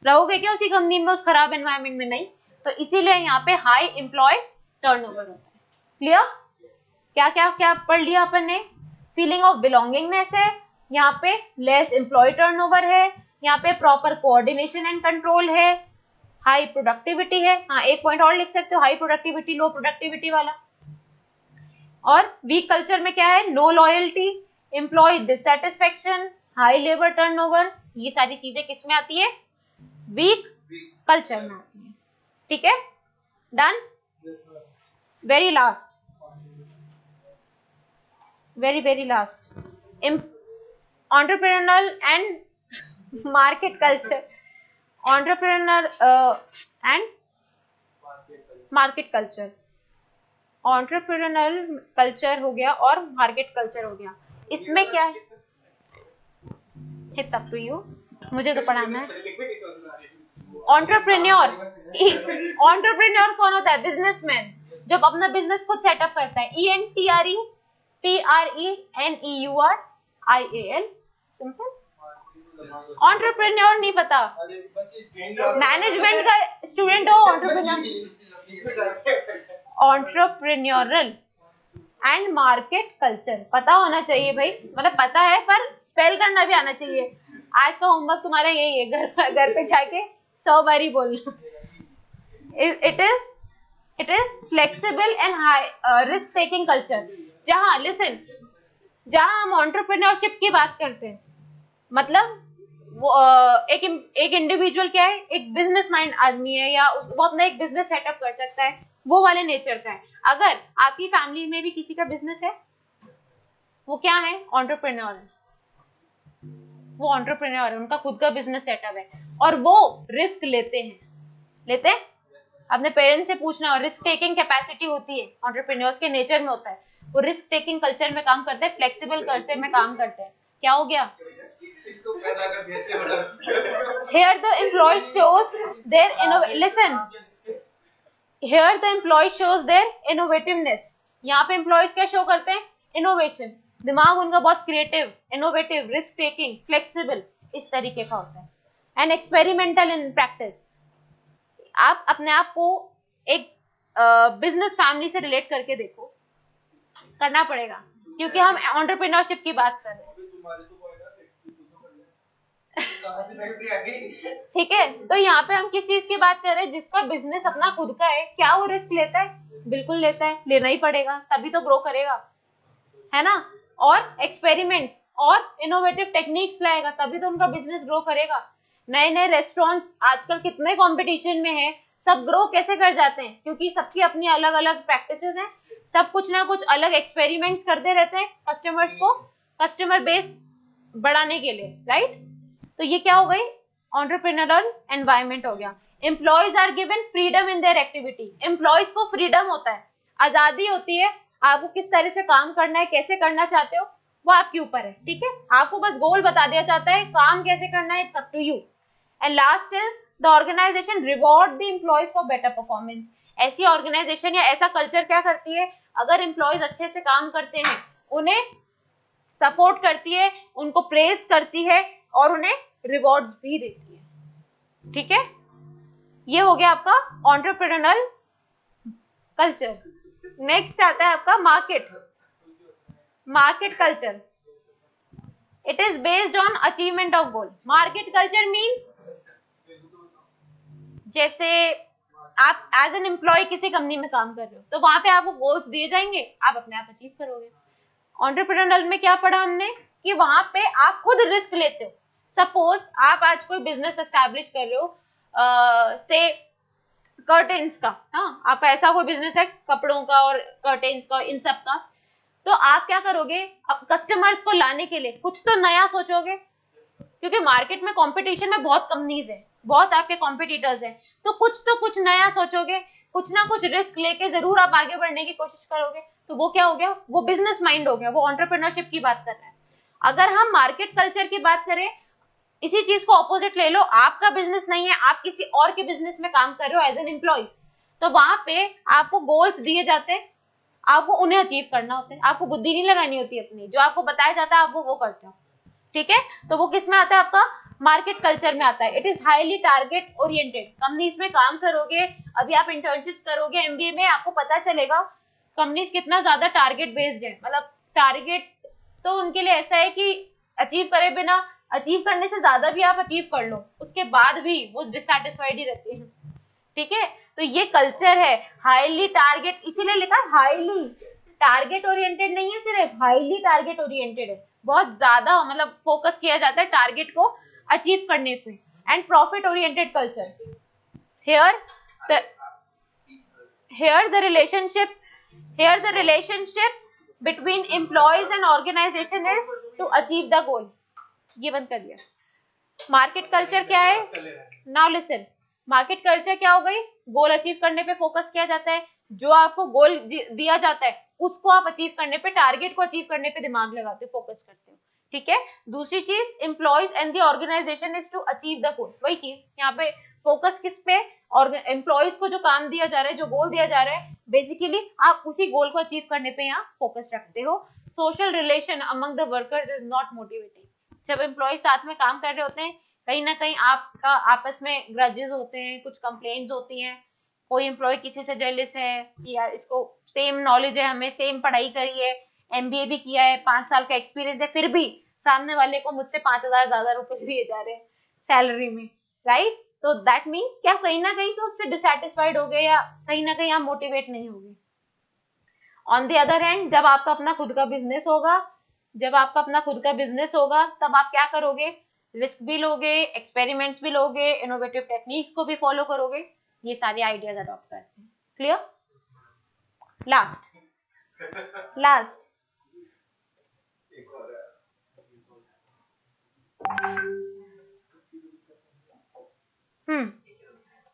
रहोगे क्या उसी कंपनी में, उस खराब एनवायरमेंट में? नहीं। तो इसीलिए यहाँ पे हाई एम्प्लॉय टर्नओवर होता है। क्लियर? क्या क्या क्या पढ़ लिया अपन ने? फीलिंग ऑफ बिलोंगिंगनेस है, यहाँ पे लेस एम्प्लॉय टर्नओवर है, यहाँ पे प्रॉपर कोऑर्डिनेशन एंड कंट्रोल है, हाई प्रोडक्टिविटी है, हाँ एक पॉइंट और लिख सकते हो, हाई प्रोडक्टिविटी लो प्रोडक्टिविटी वाला। और वीक कल्चर में क्या है, no loyalty, employee dissatisfaction, high labour turnover, ये सारी चीजें किस में आती है, वीक कल्चर में आती है। ठीक है, done. Very last, very last, entrepreneurial and market culture, entrepreneurial and market culture, entrepreneurial culture हो गया और market culture हो गया। इसमें क्या है, it's up to you, मुझे तो पढ़ाना है। entrepreneur कौन होता है, बिजनेसमैन, जब अपना बिजनेस खुद सेटअप करता है। entrepreneurial, simple. एंटरप्रेन्योर नहीं पता, मैनेजमेंट का स्टूडेंट हो, एंटरप्रेन्योरल एंड मार्केट कल्चर पता होना चाहिए भाई, मतलब पता है पर स्पेल करना भी आना चाहिए। आज का होमवर्क तुम्हारा यही है, घर पे जाके 100 बारी बोलना। It is flexible and high risk taking culture, जहां लिसन, जहां हम एंटरप्रेन्योरशिप की बात करते हैं, मतलब वो एक इंडिविजुअल क्या है, एक बिजनेस माइंड आदमी है, या वो अपना एक बिजनेस सेटअप कर सकता है, वो वाले नेचर का है। अगर आपकी फैमिली में भी किसी का बिजनेस है, वो क्या है, एंटरप्रेन्योर है, वो एंटरप्रेन्योर है, उनका खुद का बिजनेस सेटअप है और वो रिस्क लेते हैं। अपने पेरेंट्स से पूछना, और रिस्क टेकिंग कैपेसिटी होती है, एंटरप्रेन्योर्स के नेचर में होता है, वो रिस्क टेकिंग कल्चर में काम करते हैं, फ्लेक्सिबल कल्चर में काम करते हैं। क्या हो गया, here the employee shows their listen, here the employee shows their innovativeness, यहाँ पे एम्प्लॉयज क्या शो करते हैं, इनोवेशन, दिमाग उनका बहुत creative, innovative, risk taking, flexible, इस तरीके का होता है। एंड एक्सपेरिमेंटल इन प्रैक्टिस, आप अपने आप को एक बिजनेस फैमिली से रिलेट करके देखो, करना पड़ेगा क्योंकि हम एंटरप्रेन्योरशिप की बात कर रहे हैं। ठीक है, तो यहाँ पे हम किस चीज की बात कर रहे हैं, जिसका बिजनेस अपना खुद का है, क्या वो रिस्क लेता है, बिल्कुल लेता है, लेना ही पड़ेगा, तभी तो ग्रो करेगा, है ना। और एक्सपेरिमेंट्स और इनोवेटिव टेक्निक्स लाएगा, तभी तो उनका बिजनेस ग्रो करेगा। नए नए रेस्टोरेंट्स आजकल कितने कंपटीशन में हैं, सब ग्रो कैसे कर जाते हैं, क्योंकि सबकी अपनी अलग अलग प्रैक्टिसेस हैं, सब कुछ ना कुछ अलग एक्सपेरिमेंट्स करते रहते हैं कस्टमर्स को, कस्टमर बेस बढ़ाने के लिए, राइट। तो ये क्या हो गई, एंटरप्रेन्योरल एनवायरनमेंट हो गया। Employees are given freedom in their activity, employees को फ्रीडम होता है, आजादी होती है, आपको किस तरह से काम करना है, कैसे करना चाहते हो, वो आपके ऊपर है। ठीक है, आपको बस गोल बता दिया जाता है, काम कैसे करना है, it's up to you. And last is the organisation reward the employees for better performance. ऐसी ऑर्गेनाइजेशन या ऐसा कल्चर क्या करती है, अगर एम्प्लॉयज अच्छे से काम करते हैं, उन्हें सपोर्ट करती है, उनको प्रेज करती है और उन्हें रिवॉर्ड्स भी देती है। ठीक है, ये हो गया आपका एंटरप्रेन्योरल कल्चर। नेक्स्ट आता है आपका market culture. It is based on achievement of goal. Market culture means, जैसे आप एज एन एम्प्लॉय किसी कंपनी में काम कर रहे हो, तो वहां पे आपको गोल्स दिए जाएंगे, आप अपने आप अचीव करोगे। एंटरप्रेन्योरल में क्या पढ़ा हमने, कि वहां पे आप खुद रिस्क लेते हो। सपोज आप आज कोई बिजनेस एस्टैब्लिश कर रहे हो, से कर्टेन्स का, हाँ आपका ऐसा कोई बिजनेस है कपड़ों का और कर्टेन्स का, इन सब का, तो आप क्या करोगे, अब कस्टमर्स को लाने के लिए कुछ तो नया सोचोगे, क्योंकि मार्केट में कंपटीशन में बहुत कंपनीज है, बहुत आपके कॉम्पिटिटर्स हैं, तो कुछ नया सोचोगे, कुछ ना कुछ रिस्क लेके जरूर आप आगे बढ़ने की कोशिश करोगे। तो वो क्या हो गया, वो बिजनेस माइंड हो गया, वो एंटरप्रेन्योरशिप की बात कर रहे हैं। अगर हम मार्केट कल्चर की बात करें, इसी चीज को ऑपोजिट ले लो, आपका बिजनेस नहीं है, आप किसी और के बिजनेस में काम कर रहे हो एज एन एम्प्लॉय, तो वहां पे आपको गोल्स दिए जाते हैं, आपको उन्हें अचीव करना होता है, आपको बुद्धि नहीं लगानी होती अपनी, जो आपको बताया जाता है आप वो करते हो। ठीक है, तो वो किस में आता है, आपका मार्केट कल्चर में आता है। It is highly target oriented. Companies में काम करोगे, अभी आप इंटर्नशिप्स करोगे एमबीए में, आपको पता चलेगा कंपनीज कितना ज्यादा टारगेट बेस्ड है, मतलब टारगेट तो उनके लिए ऐसा है कि अचीव करे बिना अचीव करने से ज्यादा भी आप अचीव कर लो, उसके बाद भी वो डिससैटिस्फाइड ही रहती है, ठीक है। तो ये कल्चर है हाईली टारगेट, इसीलिए लिखा हाईली टारगेट ओरिएंटेड नहीं है, सिर्फ हाईली टारगेट ओरिएंटेड है, बहुत ज्यादा मतलब फोकस किया जाता है टारगेट को अचीव करने पे। And profit oriented culture, here the relationship between employees and organization is to achieve the goal। ये बंद कर दिया। मार्केट कल्चर क्या है, नाउ लिसन, मार्केट कल्चर क्या हो गई, गोल अचीव करने पे फोकस किया जाता है, जो आपको गोल दिया जाता है उसको आप अचीव करने पे, टारगेट को अचीव करने पे दिमाग लगाते हो, फोकस करते हो, ठीक है। दूसरी चीज, employees and the organisation is to achieve the goal, वही चीज यहाँ पे फोकस किस पे, और एम्प्लॉइज को जो काम दिया जा रहा है, जो गोल दिया जा रहा है, बेसिकली आप उसी गोल को अचीव करने पे यहाँ फोकस रखते हो। Social relation among the workers is not motivating. जब एम्प्लॉय साथ में काम कर रहे होते हैं, कहीं ना कहीं आपका आपस में ग्रजेस होते हैं, कुछ कंप्लेंट्स होती हैं, कोई एम्प्लॉय किसी से जेलिस है कि यार इसको सेम नॉलेज है, हमें सेम पढ़ाई करी है, एमबीए भी किया है, 5 साल का एक्सपीरियंस है, फिर भी सामने वाले को मुझसे 5,000 ज्यादा रुपए दिए जा रहे हैं सैलरी में, राइट। तो दैट मीन्स क्या कहीं ना कहीं तो उससे डिससैटिस्फाइड हो गए, या कहीं ना कहीं आप मोटिवेट नहीं हो गए। ऑन द अदर हैंड, जब आपका अपना खुद का बिजनेस होगा, तब आप क्या करोगे, रिस्क भी लोगे, एक्सपेरिमेंट्स भी लोगे, इनोवेटिव टेक्निक्स को भी फॉलो करोगे, ये सारे आइडियाज अडॉप्ट करते हैं। क्लियर? लास्ट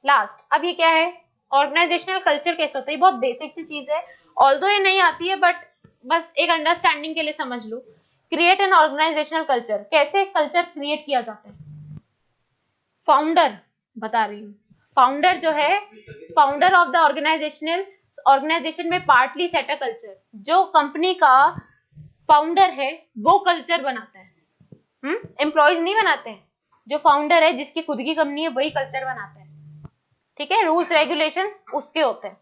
लास्ट अब ये क्या है, ऑर्गेनाइजेशनल कल्चर कैसे होता है, ये बहुत बेसिक सी चीज है, ऑल्दो ये नहीं आती है, बट बस एक अंडरस्टैंडिंग के लिए समझ लो। क्रिएट एन ऑर्गेनाइजेशनल कल्चर, कैसे कल्चर क्रिएट किया जाता है, फाउंडर बता रही हूँ, फाउंडर जो है, फाउंडर ऑफ द ऑर्गेनाइजेशन में पार्टली सेट अ कल्चर, जो कंपनी का फाउंडर है वो कल्चर बनाता है, एम्प्लॉयज नहीं बनाते हैं, जो फाउंडर है जिसकी खुद की कंपनी है वही कल्चर बनाता है, ठीक है। रूल्स रेगुलेशंस उसके होते हैं।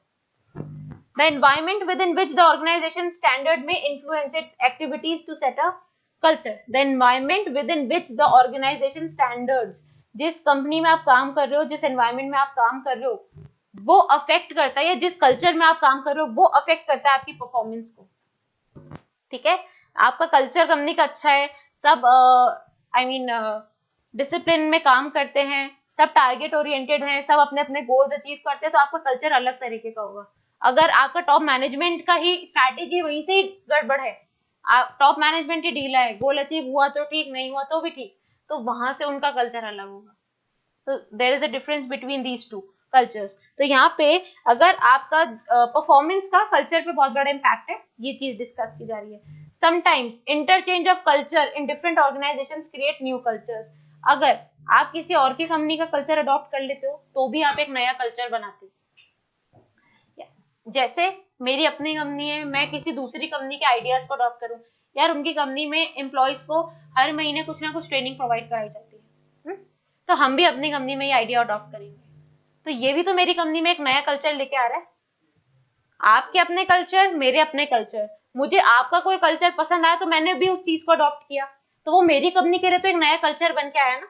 The environment within which the organization standard may influence its activities to set a culture. The environment within which the organization standards, जिस कंपनी में आप काम कर रहे हो, जिस एनवायरमेंट में आप काम कर रहे हो, वो अफेक्ट करता है, या जिस कल्चर में आप काम कर रहे हो वो अफेक्ट करता है आपकी परफॉर्मेंस को, ठीक है। आपका कल्चर कंपनी का अच्छा है, सब डिसिप्लिन में काम करते हैं, सब टारगेट ओरिएंटेड हैं, सब अपने अपने गोल्स अचीव करते हैं, तो आपका कल्चर अलग तरीके का होगा। अगर आपका टॉप मैनेजमेंट का ही स्ट्रैटेजी वहीं से ही गड़बड़ है, टॉप मैनेजमेंट ही ढीला है, गोल अचीव हुआ तो ठीक, नहीं हुआ तो भी ठीक, तो वहां से उनका कल्चर अलग होगा। तो there is a difference between these two cultures. तो यहाँ पे अगर आपका परफॉर्मेंस का कल्चर पे बहुत बड़ा इम्पैक्ट है, ये चीज डिस्कस की जा रही है। Sometimes interchange of culture in different organisations create new cultures. अगर आप किसी और की कंपनी का कल्चर अडॉप्ट कर लेते हो तो भी आप एक नया कल्चर बनाते हो। जैसे मेरी अपनी कंपनी है, मैं किसी दूसरी कंपनी के आइडियाज को अडॉप्ट करूं, यार उनकी कंपनी में एम्प्लॉयज को हर महीने कुछ ना कुछ ट्रेनिंग प्रोवाइड कराई जाती है, तो हम भी अपनी कंपनी में ये आइडिया अडॉप्ट करेंगे, तो ये भी तो मेरी कंपनी में एक नया कल्चर लेके आ रहा है। आपके अपने कल्चर, मेरे अपने कल्चर, मुझे आपका कोई कल्चर पसंद आया तो मैंने भी उस चीज को अडॉप्ट किया, तो वो मेरी कंपनी के लिए तो एक नया कल्चर बन के आया ना,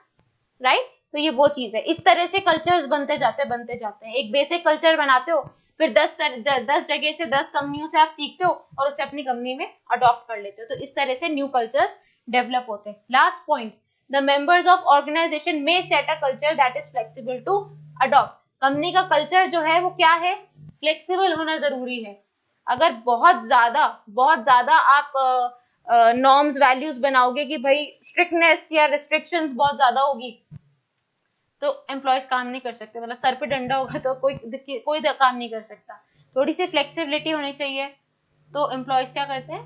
राइट। तो ये वो चीज है, इस तरह से कल्चर्स बनते जाते हैं। एक बेसिक कल्चर बनाते हो, फिर 10 जगह से 10 कंपनियों से आप सीखते हो और उसे अपनी कंपनी में अडॉप्ट कर लेते हो, तो इस तरह से न्यू कल्चर्स डेवलप होते हैं। Last point, the members of organisation may set a culture that is flexible to adopt. Company का कल्चर जो है वो क्या है, फ्लेक्सिबल होना जरूरी है। अगर बहुत ज्यादा आप नॉर्म्स वैल्यूज बनाओगे कि भाई स्ट्रिक्टनेस या रिस्ट्रिक्शंस बहुत ज्यादा होगी, तो एम्प्लॉयज काम नहीं कर सकते, मतलब सर पे डंडा होगा तो कोई काम नहीं कर सकता। थोड़ी सी फ्लेक्सिबिलिटी होनी चाहिए, तो एम्प्लॉयज क्या करते हैं,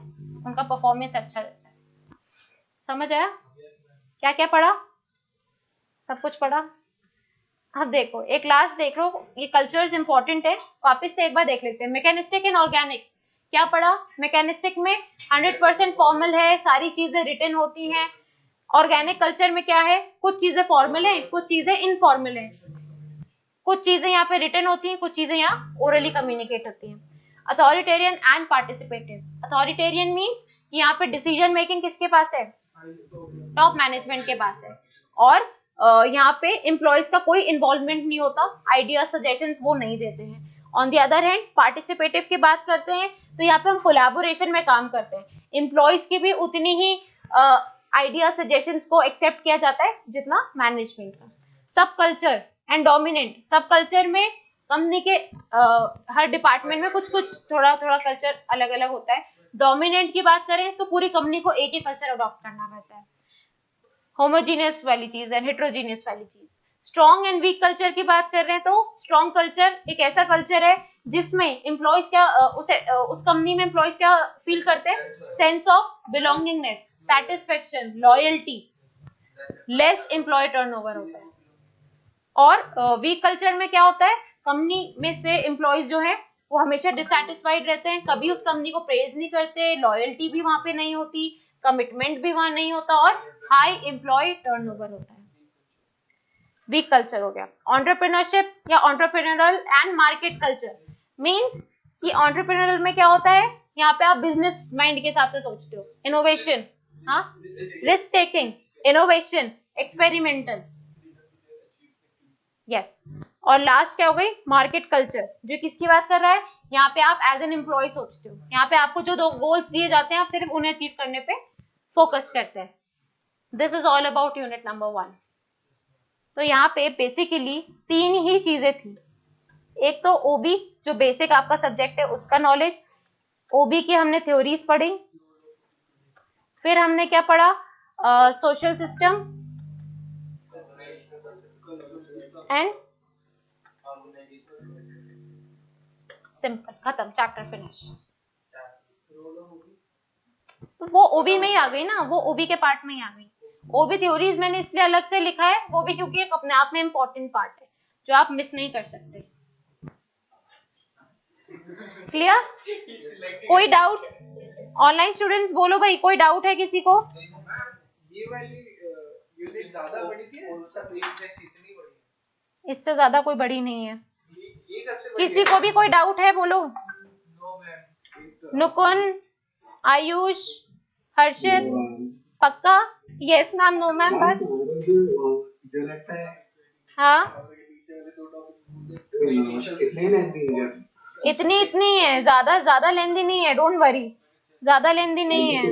उनका परफॉर्मेंस अच्छा रहता है। समझ आया? क्या क्या पढ़ा? सब कुछ पढ़ा? अब देखो, एक लास्ट देख लो, ये कल्चर्स इंपॉर्टेंट है, वापस से एक बार देख लेते हैं। मैकेनिस्टिक एंड ऑर्गेनिक, क्या पढ़ा? मैकेनिस्टिक में 100% फॉर्मल है, सारी चीजें रिटन होती हैं। ऑर्गेनिक कल्चर में क्या है, कुछ चीजें फॉर्मल है, कुछ चीजें इनफॉर्मल है, कुछ चीजें यहाँ पे रिटन होती हैं, कुछ चीजें यहाँ ओरली कम्युनिकेट होती हैं। Authoritarian and participative. Authoritarian means यहाँ पे डिसीजन मेकिंग किसके पास है, टॉप मैनेजमेंट के पास है। और यहाँ पे एम्प्लॉयज का कोई इन्वॉल्वमेंट नहीं होता, आइडिया सजेशंस वो नहीं देते हैं। On the other hand participative की बात करते हैं तो यहाँ पे हम कोलैबोरेशन में काम करते हैं, एम्प्लॉयज की भी उतनी ही आइडिया सजेशंस को एक्सेप्ट किया जाता है जितना मैनेजमेंट का। सब कल्चर एंड डोमिनेंट, सब कल्चर में कंपनी के हर डिपार्टमेंट में कुछ कुछ थोड़ा थोड़ा कल्चर अलग अलग होता है। डोमिनेंट की बात करें तो पूरी कंपनी को एक ही कल्चर अडॉप्ट करना रहता है, होमोजीनियस वाली चीज एंड हेट्रोजीनियस वाली चीज। स्ट्रॉन्ग एंड वीक कल्चर की बात कर रहे हैं तो स्ट्रॉन्ग कल्चर एक ऐसा कल्चर है जिसमें एम्प्लॉयज क्या उस कंपनी में एम्प्लॉयज क्या फील करते हैं, sense of belongingness, satisfaction, loyalty, less employee turnover होता है। और वीक कल्चर में क्या होता है, कंपनी में से एम्प्लॉयज जो है वो हमेशा डिससैटिस्फाइड रहते हैं, कभी उस कंपनी को प्रेज नहीं करते, लॉयल्टी भी वहां पे नहीं होती, कमिटमेंट भी वहां नहीं होता और हाई एम्प्लॉय टर्नओवर होता है। वीक कल्चर हो गया। एंटरप्रेन्योरशिप या entrepreneurial and market culture means कि एंटरप्रेन्योरल में क्या होता है, यहाँ पे आप बिजनेस माइंड के हिसाब से सोचते हो, इनोवेशन, हाँ, risk taking, innovation, experimental, yes. और लास्ट क्या हो गई, मार्केट कल्चर, जो किसकी बात कर रहा है, यहाँ पे आप एज एन एम्प्लॉय सोचते हो, यहाँ पे आपको जो दो गोल्स दिए जाते हैं आप सिर्फ उन्हें अचीव करने पे फोकस करते हैं। This is all about unit number 1। तो यहाँ पे बेसिकली 3 ही चीजें थी। एक तो ओबी जो बेसिक आपका सब्जेक्ट है उसका नॉलेज, ओबी की हमने थ्योरीज पढ़ी, फिर हमने क्या पढ़ा, सोशल सिस्टम एंड सिंपल, खत्म, चैप्टर फिनिश। तो वो ओबी में ही आ गई ना, वो ओबी के पार्ट में ही आ गई। ओबी थ्योरीज मैंने इसलिए अलग से लिखा है, वो भी क्योंकि एक अपने आप में इंपॉर्टेंट पार्ट है जो आप मिस नहीं कर सकते। क्लियर? कोई डाउट? ऑनलाइन स्टूडेंट्स बोलो भाई, कोई डाउट है किसी को? ये वाली यूनिट ज्यादा बड़ी थी और सब एग्जैक्ट इतनी बड़ी है? इससे ज्यादा कोई बड़ी नहीं है। ये सबसे बड़ी किसी को भी कोई डाउट है बोलो। No ma'am. नुकुन, आयुष, हर्षित, पक्का? यस मैम, नो मैम, बस। जो लगता है हाँ, कितने इतनी है, ज्यादा लेंदी नहीं है, डोंट वरी, ज्यादा लेंदी नहीं है।